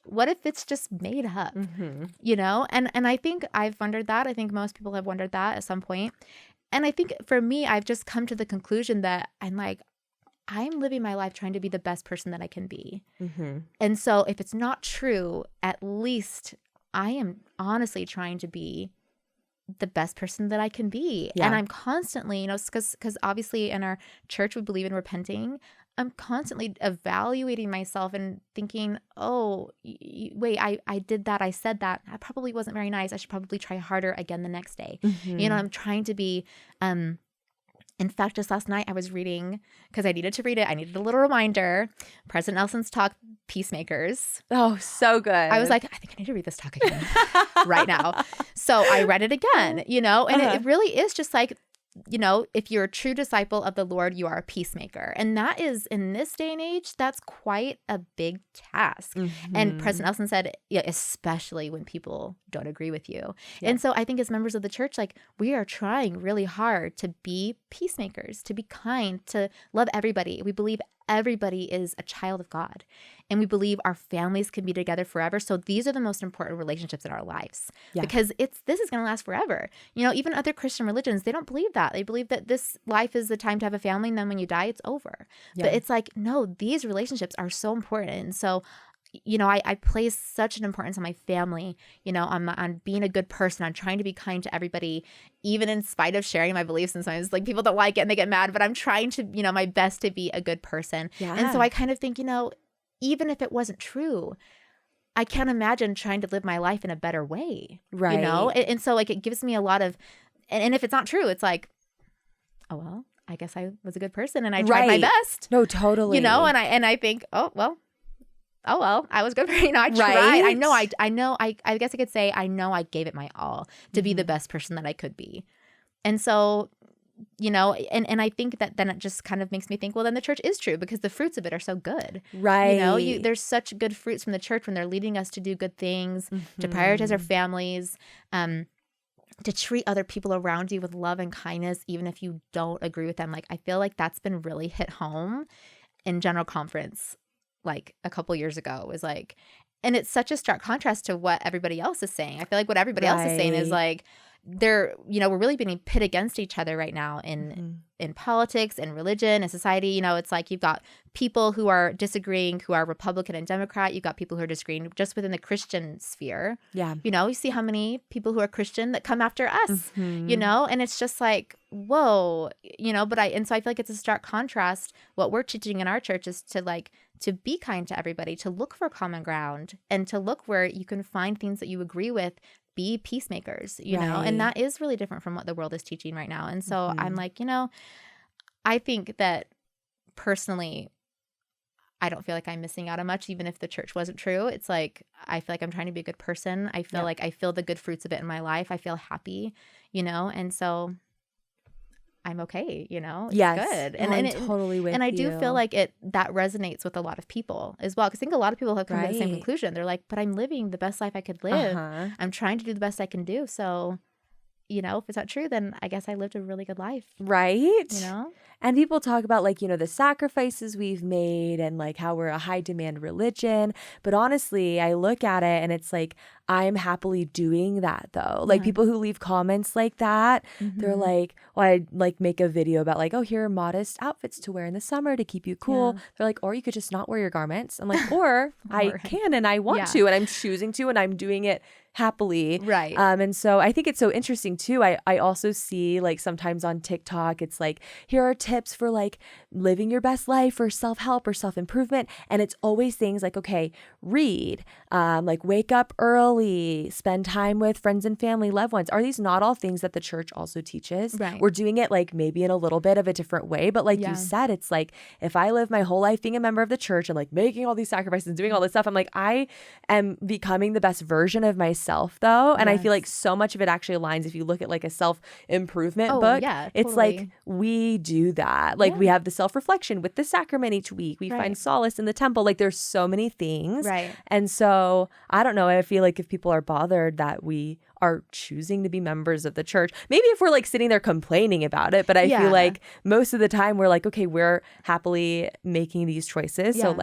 What if it's just made up, you know? And I think I've wondered that. I think most people have wondered that at some point. And I think for me, I've just come to the conclusion that I'm living my life trying to be the best person that I can be. And so if it's not true, at least I am honestly trying to be the best person that I can be. Yeah. And I'm constantly, because obviously in our church, we believe in repenting. I'm constantly evaluating myself and thinking, oh, wait, I did that. I said that. I probably wasn't very nice. I should probably try harder again the next day. Mm-hmm. I'm trying to be, in fact, just last night I was reading, because I needed to read it. I needed a little reminder. President Nelson's talk, Peacemakers. Oh, so good. I was like, I think I need to read this talk again right now. So I read it again, and it really is just like, if you're a true disciple of the Lord, you are a peacemaker. And that is, in this day and age, that's quite a big task. Mm-hmm. And President Nelson said, especially when people don't agree with you. Yeah. And so I think as members of the church, like, we are trying really hard to be peacemakers, to be kind, to love everybody. We believe everybody is a child of God, and we believe our families can be together forever. So these are the most important relationships in our lives, because this is going to last forever. Even other Christian religions, they don't believe that. They believe that this life is the time to have a family, and then when you die, it's over. Yeah. But it's like, no, these relationships are so important. And so, I place such an importance on my family, on being a good person, on trying to be kind to everybody, even in spite of sharing my beliefs. And sometimes, like, people don't like it and they get mad, but I'm trying to, my best to be a good person. Yeah. And so I kind of think, even if it wasn't true, I can't imagine trying to live my life in a better way, right? And so, like, it gives me a lot of, and if it's not true, it's like, oh, well, I guess I was a good person and I tried my best. No, totally. And I think, oh, well, I was good for, I tried. I know, I guess I could say, I know I gave it my all to be the best person that I could be. And so, and I think that then it just kind of makes me think, well, then the church is true, because the fruits of it are so good. Right. There's such good fruits from the church when they're leading us to do good things, to prioritize our families, to treat other people around you with love and kindness, even if you don't agree with them. Like, I feel like that's been really hit home in General Conference, like a couple years ago. Was like, and it's such a stark contrast to what everybody else is saying. I feel like what everybody else is saying is like, they're, we're really being pit against each other right now in politics and religion and society. It's like you've got people who are disagreeing, who are Republican and Democrat. You've got people who are disagreeing just within the Christian sphere. Yeah. You see how many people who are Christian that come after us, and it's just like, whoa, and so I feel like it's a stark contrast. What we're teaching in our church is to be kind to everybody, to look for common ground, and to look where you can find things that you agree with. Be peacemakers, know, and that is really different from what the world is teaching right now. And so I'm like, I think that personally, I don't feel like I'm missing out on much, even if the church wasn't true. It's like, I feel like I'm trying to be a good person. I feel like I feel the good fruits of it in my life. I feel happy, and so I'm okay, it's good. And I'm totally with you. And I do feel like that resonates with a lot of people as well. Because I think a lot of people have come to the same conclusion. They're like, but I'm living the best life I could live. I'm trying to do the best I can do. So, if it's not true, then I guess I lived a really good life. Right. And people talk about the sacrifices we've made and like how we're a high demand religion. But honestly, I look at it and it's like, I'm happily doing that though. Like people who leave comments like that, they're like, well, I make a video about like, oh, here are modest outfits to wear in the summer to keep you cool. They're like, or you could just not wear your garments. I'm like, or I can and I want to, and I'm choosing to, and I'm doing it happily. Right. And so I think it's so interesting too. I also see sometimes on TikTok, it's like, here are tips for living your best life or self-help or self-improvement. And it's always things like, okay, read, wake up early, spend time with friends and family, loved ones. Are these not all things that the church also teaches? Right. We're doing it maybe in a little bit of a different way. But you said, it's like, if I live my whole life being a member of the church and making all these sacrifices and doing all this stuff, I'm like, I am becoming the best version of myself though. And I feel like so much of it actually aligns if you look at a self-improvement book. Yeah, totally. It's like we do that. We have the self-reflection with the sacrament each week. We find solace in the temple. There's so many things. Right. And so I don't know. I feel like if people are bothered that we are choosing to be members of the church, maybe if we're sitting there complaining about it, but I feel like most of the time we're like, okay, we're happily making these choices. So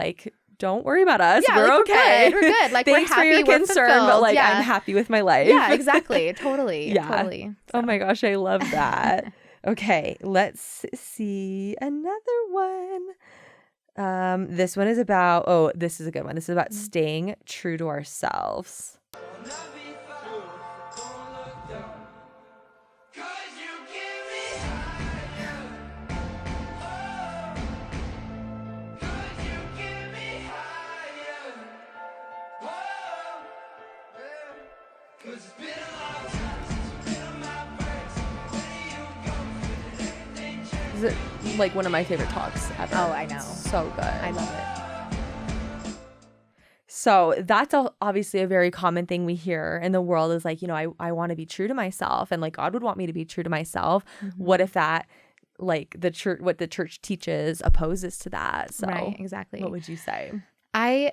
don't worry about us. Yeah, we're okay. We're good. Thanks we're happy, for your concern, but I'm happy with my life. Yeah, exactly. Totally. Totally. So. Oh my gosh, I love that. Okay, let's see another one. This one is about, this is a good one. This is about staying true to ourselves. Is it like one of my favorite talks ever? Oh, I know. So good. I love it. So that's obviously a very common thing we hear in the world is like, I want to be true to myself, and like God would want me to be true to myself. Mm-hmm. What if that, like the church, what the church teaches opposes to that? So Right, exactly. What would you say? I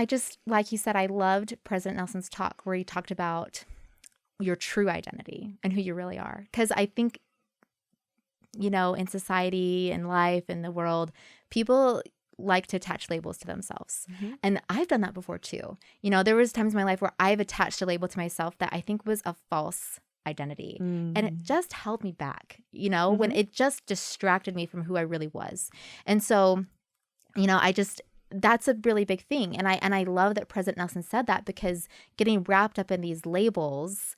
just, like you said, I loved President Nelson's talk where he talked about your true identity and who you really are. Because I think, in society and life and the world, people like to attach labels to themselves. Mm-hmm. And I've done that before too. There was times in my life where I've attached a label to myself that I think was a false identity. Mm-hmm. And it just held me back, mm-hmm. when it just distracted me from who I really was. And so, that's a really big thing. And I love that President Nelson said that, because getting wrapped up in these labels,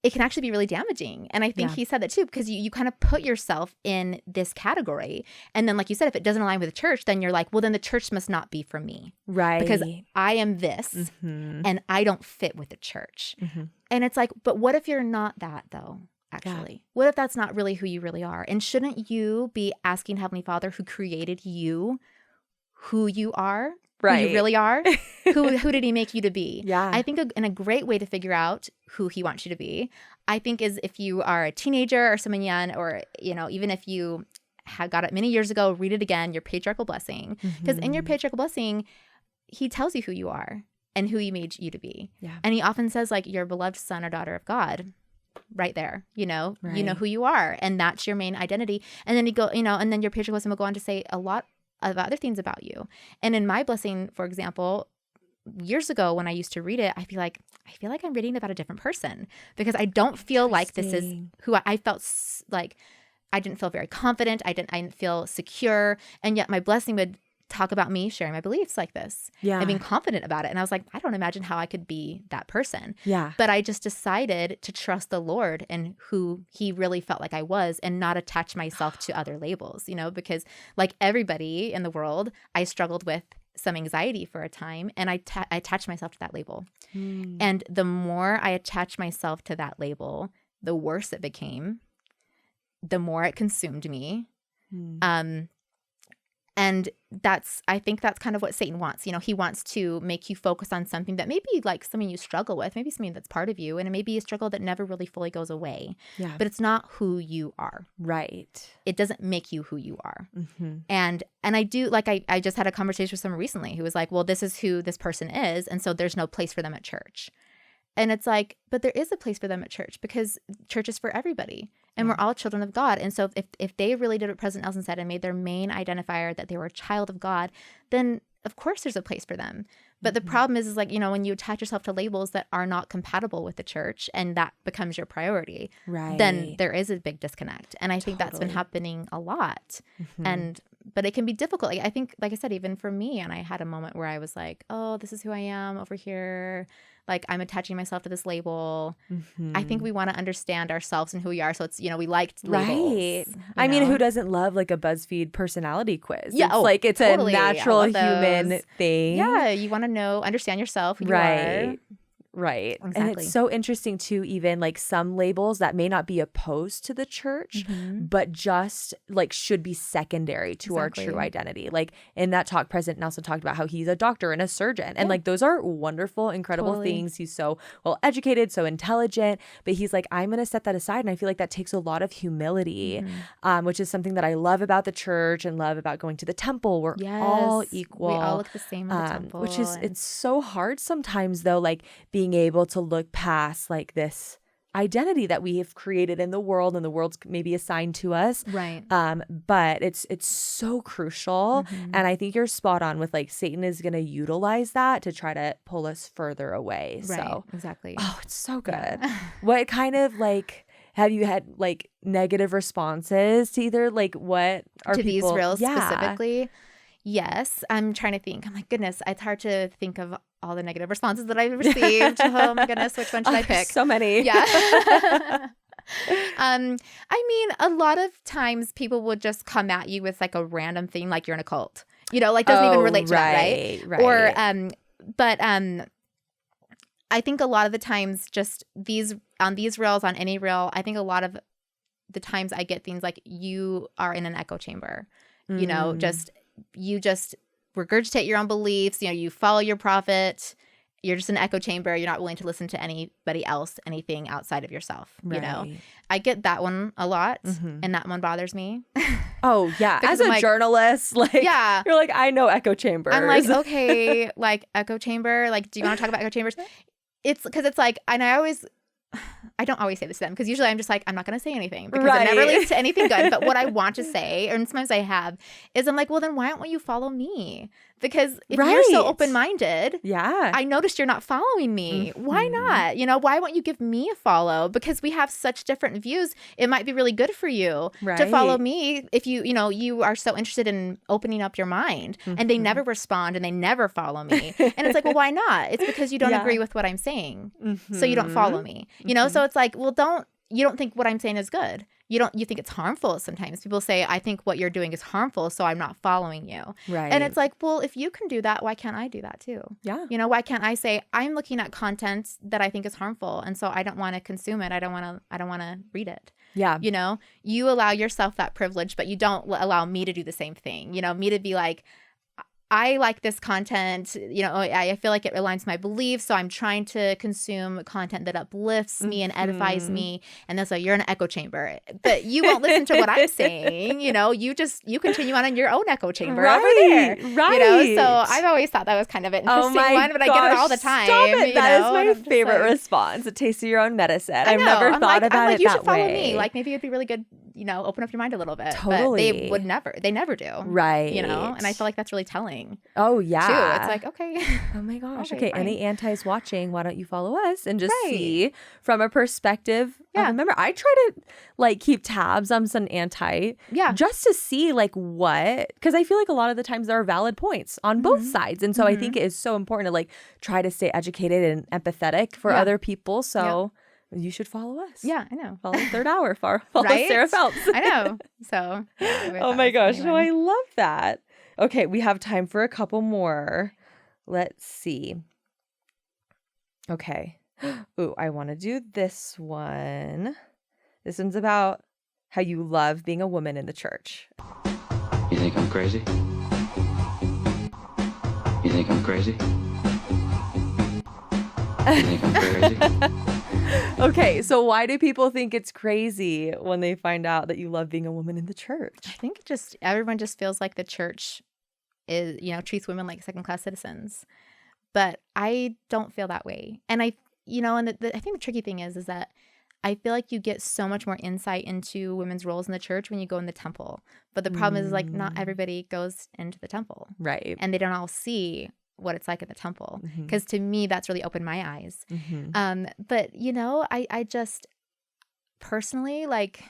it can actually be really damaging. And I think he said that too, because you kind of put yourself in this category. And then, like you said, if it doesn't align with the church, then you're like, well, then the church must not be for me. Right. Because I am this, mm-hmm. and I don't fit with the church. Mm-hmm. And it's like, but what if you're not that though? Actually, what if that's not really who you really are? And shouldn't you be asking Heavenly Father, who created you, who you are? Right. Who you really are? Who did he make you to be? Yeah. I think a great way to figure out who he wants you to be, I think, is if you are a teenager or someone young, or, even if you had got it many years ago, read it again, your patriarchal blessing. Because in your patriarchal blessing, he tells you who you are and who he made you to be. Yeah. And he often says, like, your beloved son or daughter of God. Right there, right. You know who you are, and that's your main identity. And then and then your patriarchal blessing will go on to say a lot of other things about you. And in my blessing, for example, years ago when I used to read it, I feel like I'm reading about a different person, because I don't feel like this is who I felt like. I didn't feel very confident. I didn't feel secure. And yet my blessing would talk about me sharing my beliefs like this, and being confident about it. And I was like, I don't imagine how I could be that person. Yeah. But I just decided to trust the Lord and who he really felt like I was, and not attach myself to other labels, because like everybody in the world, I struggled with some anxiety for a time, and I attached myself to that label. And the more I attached myself to that label, the worse it became, the more it consumed me. And I think that's kind of what Satan wants. He wants to make you focus on something that maybe like something you struggle with, maybe something that's part of you, and it may be a struggle that never really fully goes away. Yeah. But it's not who you are. Right. It doesn't make you who you are. Mm-hmm. And I do, like, I just had a conversation with someone recently who was like, well, this is who this person is, and so there's no place for them at church. And it's like, but there is a place for them at church, because church is for everybody. And we're all children of God. And so if they really did what President Nelson said and made their main identifier that they were a child of God, then of course there's a place for them. But the problem is like, when you attach yourself to labels that are not compatible with the church, and that becomes your priority, then there is a big disconnect. And I think that's been happening a lot. But it can be difficult. I think, like I said, even for me, and I had a moment where I was like, oh, this is who I am over here. Like, I'm attaching myself to this label. I think we want to understand ourselves and who we are. So it's, we liked labels. Right. I mean, who doesn't love like a BuzzFeed personality quiz? Yeah. It's like, it's totally a natural human thing. Yeah. You want to understand yourself, who you are. Right. Exactly. And it's so interesting too, even like some labels that may not be opposed to the church, but just like should be secondary to our true identity. Like in that talk, President Nelson talked about how he's a doctor and a surgeon. And like those are wonderful, incredible things. He's so well educated, so intelligent, but he's like, I'm going to set that aside. And I feel like that takes a lot of humility, which is something that I love about the church and love about going to the temple. We're all equal. We all look the same in the temple. Which is, it's so hard sometimes though, like being able to look past like this identity that we have created in the world and the world's maybe assigned to us. Right. But it's so crucial. And I think you're spot on with like Satan is going to utilize that to try to pull us further away. Right. So exactly. Oh, it's so good. Yeah. What kind of like have you had like negative responses to either like what are to people, these reels specifically? Yes. I'm trying to think. Oh my goodness. It's hard to think of all the negative responses that I've received. Oh my goodness. Which one should I pick? So many. Yeah. I mean, a lot of times people would just come at you with like a random thing, like you're in a cult, like doesn't even relate to that, right? Or, but I think a lot of the times just on these reels, on any reel, I think a lot of the times I get things like you are in an echo chamber, you know, you just regurgitate your own beliefs, you know, you follow your prophet, you're just an echo chamber. You're not willing to listen to anybody else, anything outside of yourself, you know. I get that one a lot, and that one bothers me. Oh, yeah. As a journalist, like, you're like, I know echo chambers. I'm like, okay, like echo chamber, like, do you want to talk about echo chambers? It's because it's like, and I don't always say this to them because usually I'm just like, I'm not going to say anything because it never leads to anything good. But what I want to say, and sometimes I have, is I'm like, well, then why don't you follow me? Because if you're so open-minded, I noticed you're not following me. Why not? You know, why won't you give me a follow? Because we have such different views. It might be really good for you to follow me if you are so interested in opening up your mind. And they never respond and they never follow me. And it's like, well, why not? It's because you don't agree with what I'm saying. So you don't follow me. You know, so it's like, well, you don't think what I'm saying is good. You think it's harmful sometimes. People say, I think what you're doing is harmful, so I'm not following you. Right. And it's like, well, if you can do that, why can't I do that too? Yeah. You know, why can't I say, I'm looking at content that I think is harmful, and so I don't want to consume it. I don't want to read it. Yeah. You know, you allow yourself that privilege, but you don't allow me to do the same thing. You know, me to be like, I like this content, you know, I feel like it aligns with my beliefs. So I'm trying to consume content that uplifts me and edifies me. And that's why you're in an echo chamber. But you won't listen to what I'm saying. You know, you continue on in your own echo chamber over there. Right. You know, so I've always thought that was kind of an interesting one, but I get it all the time. Stop it. That is my favorite response. A taste of your own medicine. I've never thought about it you that should follow way. me. Like maybe it'd be really good, you know, open up your mind a little bit. Totally. But they never do. Right. You know, and I feel like that's really telling. Oh, yeah. Too. It's like, okay. Oh, my gosh. Okay. Any antis watching, why don't you follow us and just see from a perspective of a member. I try to like keep tabs on some anti just to see like what, because I feel like a lot of the times there are valid points on both sides. And so I think it is so important to like try to stay educated and empathetic for other people. So you should follow us. Yeah, I know. Follow Third Hour. Follow Sara Phelps. I know. So. Oh my gosh. No, I love that. Okay, we have time for a couple more. Let's see. Okay. Ooh, I want to do this one. This one's about how you love being a woman in the church. You think I'm crazy? You think I'm crazy? You think I'm crazy? Okay, so why do people think it's crazy when they find out that you love being a woman in the church? I think everyone just feels like the church is, you know, treats women like second-class citizens. But I don't feel that way. And I think the tricky thing is that I feel like you get so much more insight into women's roles in the church when you go in the temple. But the problem is like not everybody goes into the temple. Right. And they don't all see what it's like in the temple. Because to me, that's really opened my eyes. But, you know, I just personally, like,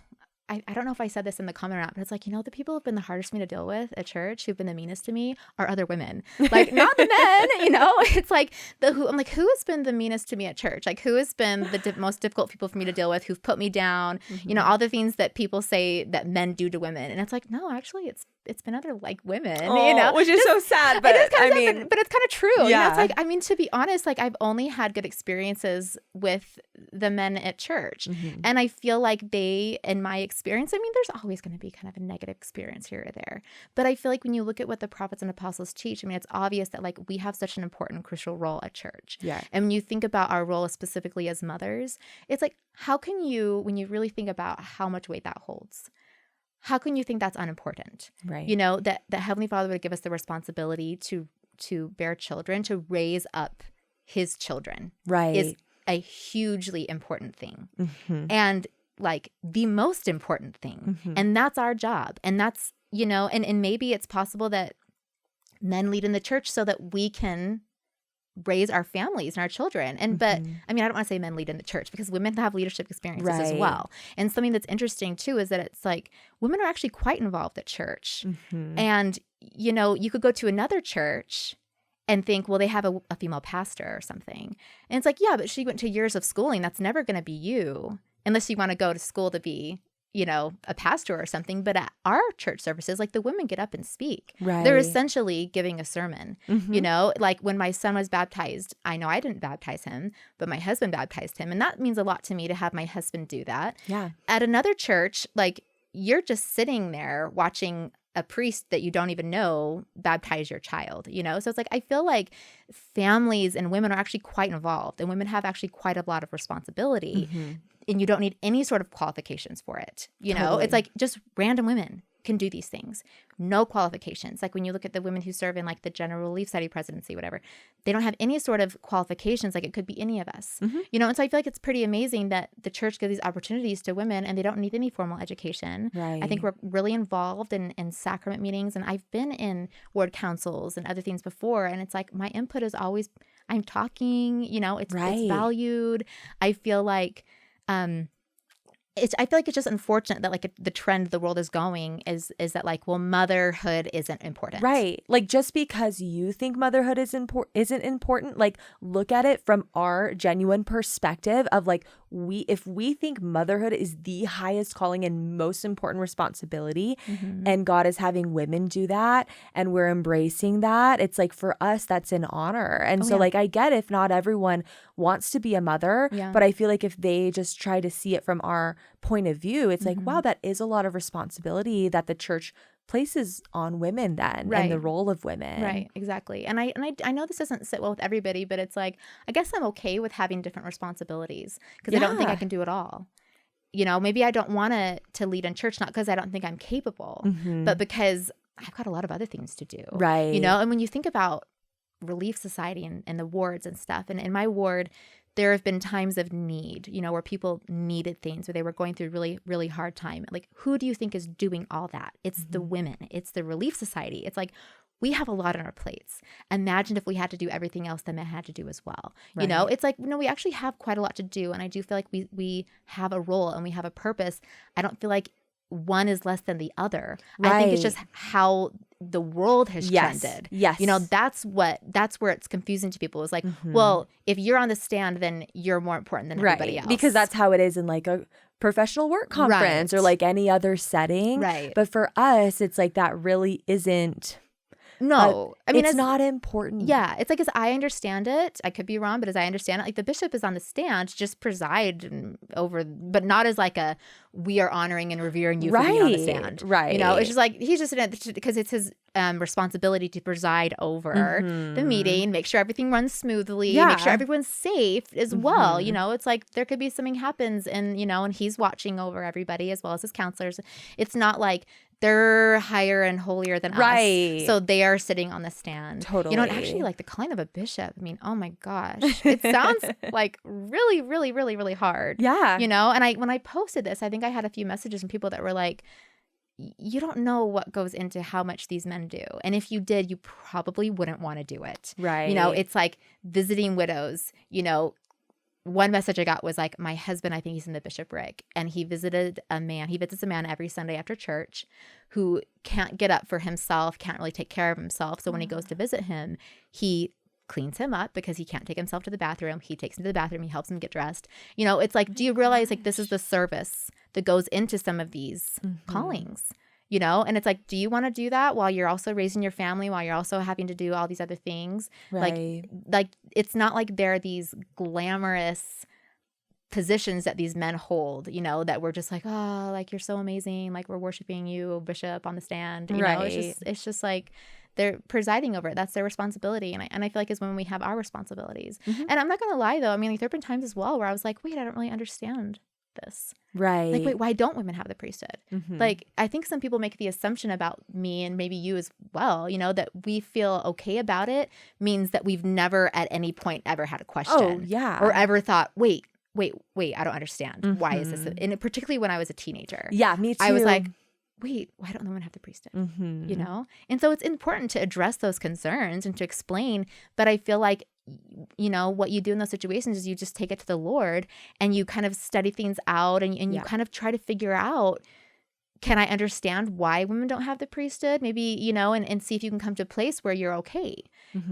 I don't know if I said this in the comment or not, but it's like, you know, the people who've been the hardest for me to deal with at church, who've been the meanest to me, are other women. Like, not the men, you know? It's like, who has been the meanest to me at church? Like, who has been the most difficult people for me to deal with, who've put me down, you know, all the things that people say that men do to women. And it's like, no, actually, it's been other, like, women, you know? Which is so sad, but I mean. But it's kind of true. Yeah. You know, it's like, I mean, to be honest, like, I've only had good experiences with the men at church. And I feel like in my experience, I mean, there's always going to be kind of a negative experience here or there. But I feel like when you look at what the prophets and apostles teach, I mean, it's obvious that like we have such an important, crucial role at church. Yeah. And when you think about our role specifically as mothers, it's like, how can you, when you really think about how much weight that holds, how can you think that's unimportant? Right. You know, that Heavenly Father would give us the responsibility to bear children, to raise up his children. Right. Is a hugely important thing. And like the most important thing. And that's our job. And that's, you know, and maybe it's possible that men lead in the church so that we can raise our families and our children. And but I mean, I don't want to say men lead in the church because women have leadership experiences as well. And something that's interesting too is that it's like women are actually quite involved at church. And, you know, you could go to another church and think, well, they have a female pastor or something. And it's like, yeah, but she went to years of schooling. That's never going to be you. Unless you want to go to school to be a pastor or something, but at our church services, like the women get up and speak. Right. They're essentially giving a sermon. Like when my son was baptized, I know I didn't baptize him, but my husband baptized him. And that means a lot to me to have my husband do that. Yeah. At another church, like you're just sitting there watching a priest that you don't even know baptize your child, So it's like, I feel like families and women are actually quite involved, and women have actually quite a lot of responsibility. And you don't need any sort of qualifications for it. Totally. It's like just random women can do these things. No qualifications. Like when you look at the women who serve in like the General Relief Society presidency, whatever, they don't have any sort of qualifications. Like it could be any of us, And so I feel like it's pretty amazing that the church gives these opportunities to women and they don't need any formal education. Right. I think we're really involved in sacrament meetings, and I've been in ward councils and other things before. And it's like my input is always, I'm talking, it's valued. I feel like, I feel like it's just unfortunate that like the trend the world is going is that like, well, motherhood isn't important. Right. Like just because you think motherhood isn't important, like look at it from our genuine perspective of like if we think motherhood is the highest calling and most important responsibility, and God is having women do that and we're embracing that, it's like for us that's an honor. And like I get if not everyone wants to be a mother, but I feel like if they just try to see it from our point of view, it's like, wow, that is a lot of responsibility that the church places on women then, and the role of women. Right, exactly. And I know this doesn't sit well with everybody, but it's like, I guess I'm okay with having different responsibilities because I don't think I can do it all. Maybe I don't want to lead in church, not because I don't think I'm capable, but because I've got a lot of other things to do. Right. And when you think about Relief Society and the wards and stuff, and in my ward, there have been times of need, where people needed things, where they were going through really, really hard time. Like, who do you think is doing all that? It's the women. It's the Relief Society. It's like, we have a lot on our plates. Imagine if we had to do everything else that men had to do as well. Right. It's like, we actually have quite a lot to do. And I do feel like we have a role and we have a purpose. I don't feel like one is less than the other. Right. I think it's just how the world has trended. Yes. That's where it's confusing to people. It's like, well, if you're on the stand, then you're more important than everybody else. Because that's how it is in like a professional work conference or like any other setting. Right. But for us, it's like that really isn't. No, I mean, it's not important. Yeah, it's like, as I understand it, I could be wrong, but as I understand it, like the bishop is on the stand to just preside over, but not as like we are honoring and revering you for being on the stand. Right. It's just like, he's just in it because it's his responsibility to preside over the meeting, make sure everything runs smoothly, make sure everyone's safe as well. It's like there could be something happens and he's watching over everybody as well as his counselors. It's not like they're higher and holier than us. So they are sitting on the stand. Totally. And actually like the calling of a bishop, I mean, oh my gosh, it sounds like really, really, really, really hard. Yeah. And when I posted this, I think I had a few messages from people that were like, you don't know what goes into how much these men do. And if you did, you probably wouldn't want to do it. Right. It's like visiting widows, one message I got was like, my husband, I think he's in the bishopric, and he visits a man every Sunday after church who can't get up for himself, can't really take care of himself. So when he goes to visit him, he cleans him up because he can't take himself to the bathroom. He takes him to the bathroom. He helps him get dressed. It's like, do you realize like this is the service that goes into some of these callings? And it's like, do you want to do that while you're also raising your family, while you're also having to do all these other things? Right. Like it's not like they're these glamorous positions that these men hold, that we're just like, oh, like you're so amazing, like we're worshiping you, bishop on the stand. It's just like they're presiding over it. That's their responsibility. And I feel like it's when we have our responsibilities. And I'm not gonna lie though, I mean, like, there have been times as well where I was like, wait, I don't really understand this. Right. Like, wait, why don't women have the priesthood? Like, I think some people make the assumption about me, and maybe you as well, that we feel okay about it means that we've never at any point ever had a question. Oh, yeah. Or ever thought, wait, I don't understand. Why is this? And particularly when I was a teenager. Yeah, me too. I was like, wait, why don't women have the priesthood? And so it's important to address those concerns and to explain. But I feel like, what you do in those situations is you just take it to the Lord and you kind of study things out and you kind of try to figure out, can I understand why women don't have the priesthood? Maybe, and see if you can come to a place where you're okay.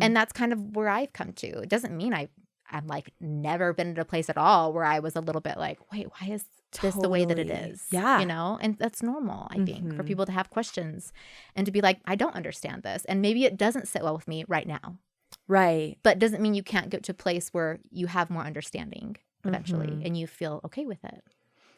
And that's kind of where I've come to. It doesn't mean I I'm like never been in a place at all where I was a little bit like, wait, why is this the way that it is? Yeah. You know, and that's normal, I think, for people to have questions and to be like, I don't understand this. And maybe it doesn't sit well with me right now. Right. But it doesn't mean you can't get to a place where you have more understanding eventually and you feel okay with it.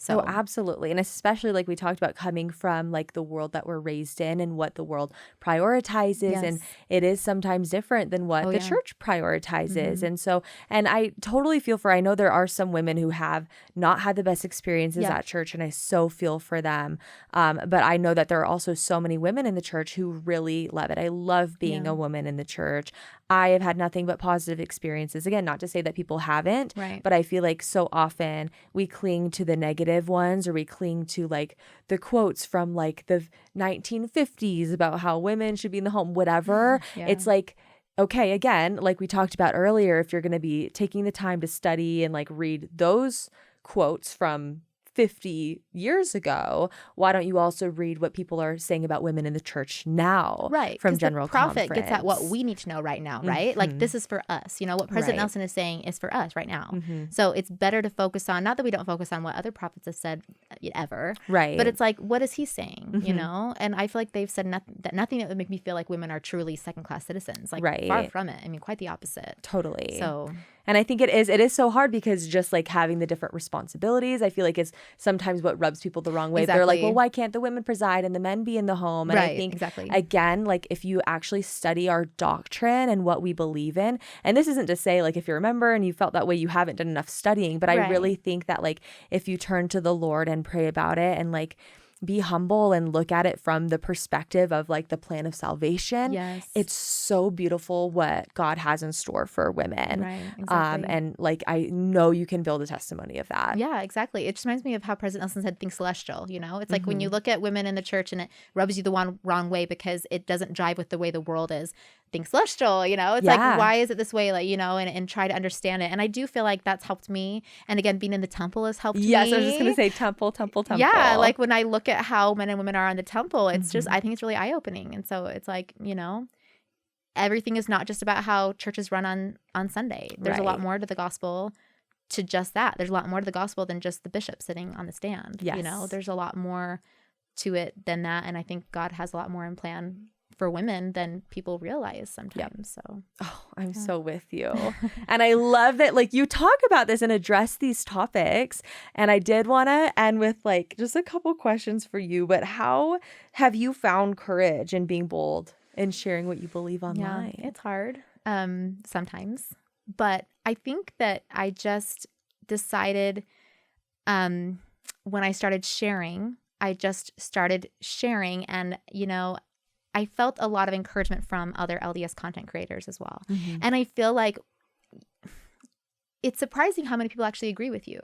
So absolutely. And especially like we talked about coming from like the world that we're raised in and what the world prioritizes. Yes. And it is sometimes different than what the church prioritizes. And so, and I totally feel for, I know there are some women who have not had the best experiences at church, and I so feel for them. But I know that there are also so many women in the church who really love it. I love being a woman in the church. I have had nothing but positive experiences. Again, not to say that people haven't, but I feel like so often we cling to the negative ones, or we cling to like the quotes from like the 1950s about how women should be in the home, whatever. It's like, okay, again, like we talked about earlier, if you're going to be taking the time to study and like read those quotes from 50 years ago, why don't you also read what people are saying about women in the church now? Right. From General the prophet Conference. gets at what we need to know right now, right? Like this is for us. You know, what President Nelson is saying is for us right now. So it's better to focus on, not that we don't focus on what other prophets have said ever. Right. But it's like, what is he saying? You know? And I feel like they've said nothing that would make me feel like women are truly second-class citizens. Like far from it. I mean, quite the opposite. Totally. So... And I think it is so hard because just like having the different responsibilities, I feel like it's sometimes what rubs people the wrong way. They're like, well, why can't the women preside and the men be in the home? And I think, again, like if you actually study our doctrine and what we believe in, and this isn't to say like if you're a member and you felt that way, you haven't done enough studying, but I really think that like if you turn to the Lord and pray about it and like be humble and look at it from the perspective of like the plan of salvation. It's so beautiful what God has in store for women. And like I know you can build a testimony of that. Yeah, exactly. It just reminds me of how President Nelson said, think celestial. You know, it's like when you look at women in the church and it rubs you the wrong way because it doesn't jive with the way the world is. Think celestial, you know, it's like, why is it this way? Like, you know, and try to understand it. And I do feel like that's helped me. And again, being in the temple has helped me. Yes, I was just going to say temple. Yeah, like when I look at how men and women are in the temple, it's just, I think it's really eye-opening. And so it's like, you know, everything is not just about how churches run on Sunday. There's a lot more to the gospel to just that. There's a lot more to the gospel than just the bishop sitting on the stand. You know, there's a lot more to it than that. And I think God has a lot more in plan for women than people realize sometimes. So I'm so with you. And I love that like you talk about this and address these topics. And I did want to end with like just a couple questions for you, but how have you found courage in being bold and sharing what you believe online? Yeah, it's hard sometimes, but I think that I just decided when I started sharing, and, you know, I felt a lot of encouragement from other LDS content creators as well. And I feel like it's surprising how many people actually agree with you.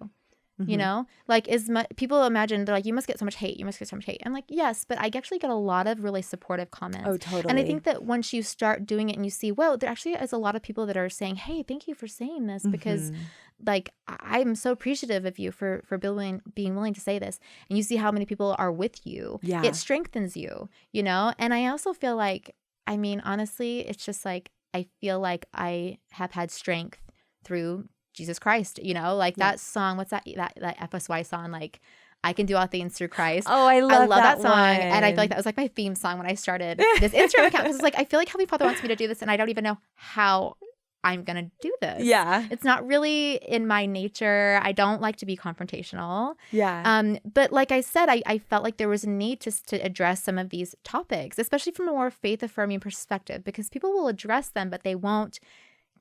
You know, like people imagine they're like, you must get so much hate. You must get so much hate. I'm like, yes, but I actually get a lot of really supportive comments. Oh, totally. And I think that once you start doing it and you see, well, there actually is a lot of people that are saying, hey, thank you for saying this because like I'm so appreciative of you for being willing to say this. And you see how many people are with you. It strengthens you, you know? And I also feel like, I mean, honestly, it's just like, I feel like I have had strength through Jesus Christ, you know, like that song, what's that FSY song, like I can do all things through Christ. Oh, I love that song. And I feel like that was like my theme song when I started this Instagram account, because it's like, I feel like Heavenly Father wants me to do this and I don't even know how I'm going to do this. It's not really in my nature. I don't like to be confrontational. But like I said, I felt like there was a need to address some of these topics, especially from a more faith-affirming perspective, because people will address them, but they won't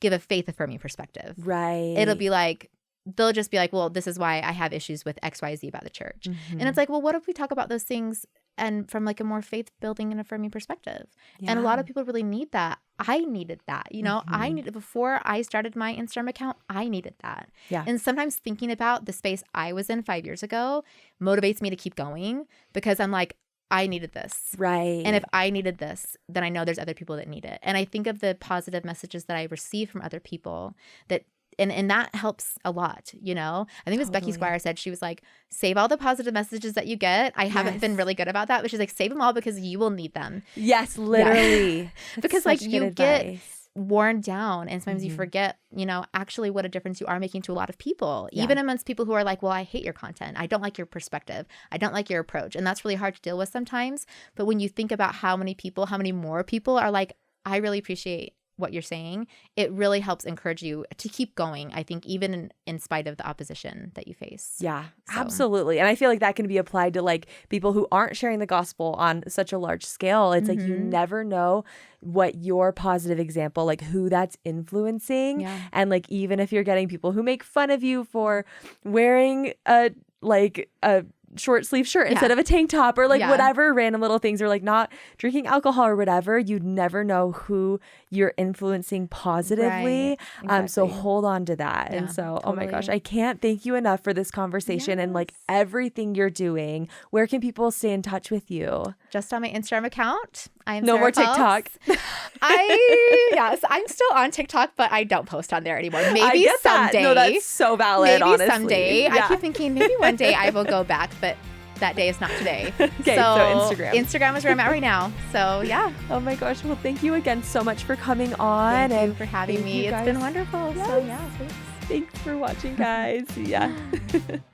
give a faith-affirming perspective. It'll be like, they'll just be like, well, this is why I have issues with XYZ about the church. And it's like, well, what if we talk about those things and from like a more faith-building and affirming perspective? And a lot of people really need that. I needed that, you know, I needed, before I started my Instagram account, I needed that. And sometimes thinking about the space I was in 5 years ago motivates me to keep going, because I'm like, I needed this. And if I needed this, then I know there's other people that need it. And I think of the positive messages that I receive from other people that, and that helps a lot, you know? I think it was Becky Squire said, she was like, save all the positive messages that you get. I haven't been really good about that, but she's like, save them all because you will need them. Literally. Because like you get worn down. And sometimes you forget, actually what a difference you are making to a lot of people, even amongst people who are like, well, I hate your content. I don't like your perspective. I don't like your approach. And that's really hard to deal with sometimes. But when you think about how many more people are like, I really appreciate what you're saying, it really helps encourage you to keep going, I think, even in spite of the opposition that you face. Yeah, absolutely. And I feel like that can be applied to like people who aren't sharing the gospel on such a large scale. It's like you never know what your positive example, like who that's influencing. Yeah. And like even if you're getting people who make fun of you for wearing a short sleeve shirt instead of a tank top or like whatever random little things, or like not drinking alcohol or whatever, you'd never know who you're influencing positively. Right. Exactly. So hold on to that. Yeah, and so, totally. oh my gosh, I can't thank you enough for this conversation and like everything you're doing. Where can people stay in touch with you? Just on my Instagram account. I'm no Sara more Phelps. TikTok. I'm still on TikTok, but I don't post on there anymore. I Maybe get that. someday. No, that's so valid. Maybe honestly. someday. Yeah. I keep thinking maybe one day I will go back, but that day is not today. Okay, so Instagram is where I'm at right now. So yeah. Oh my gosh. Well, thank you again so much for coming on. Thank you for having me. It's been wonderful. Yes. So yeah, Thanks for watching, guys. Yeah.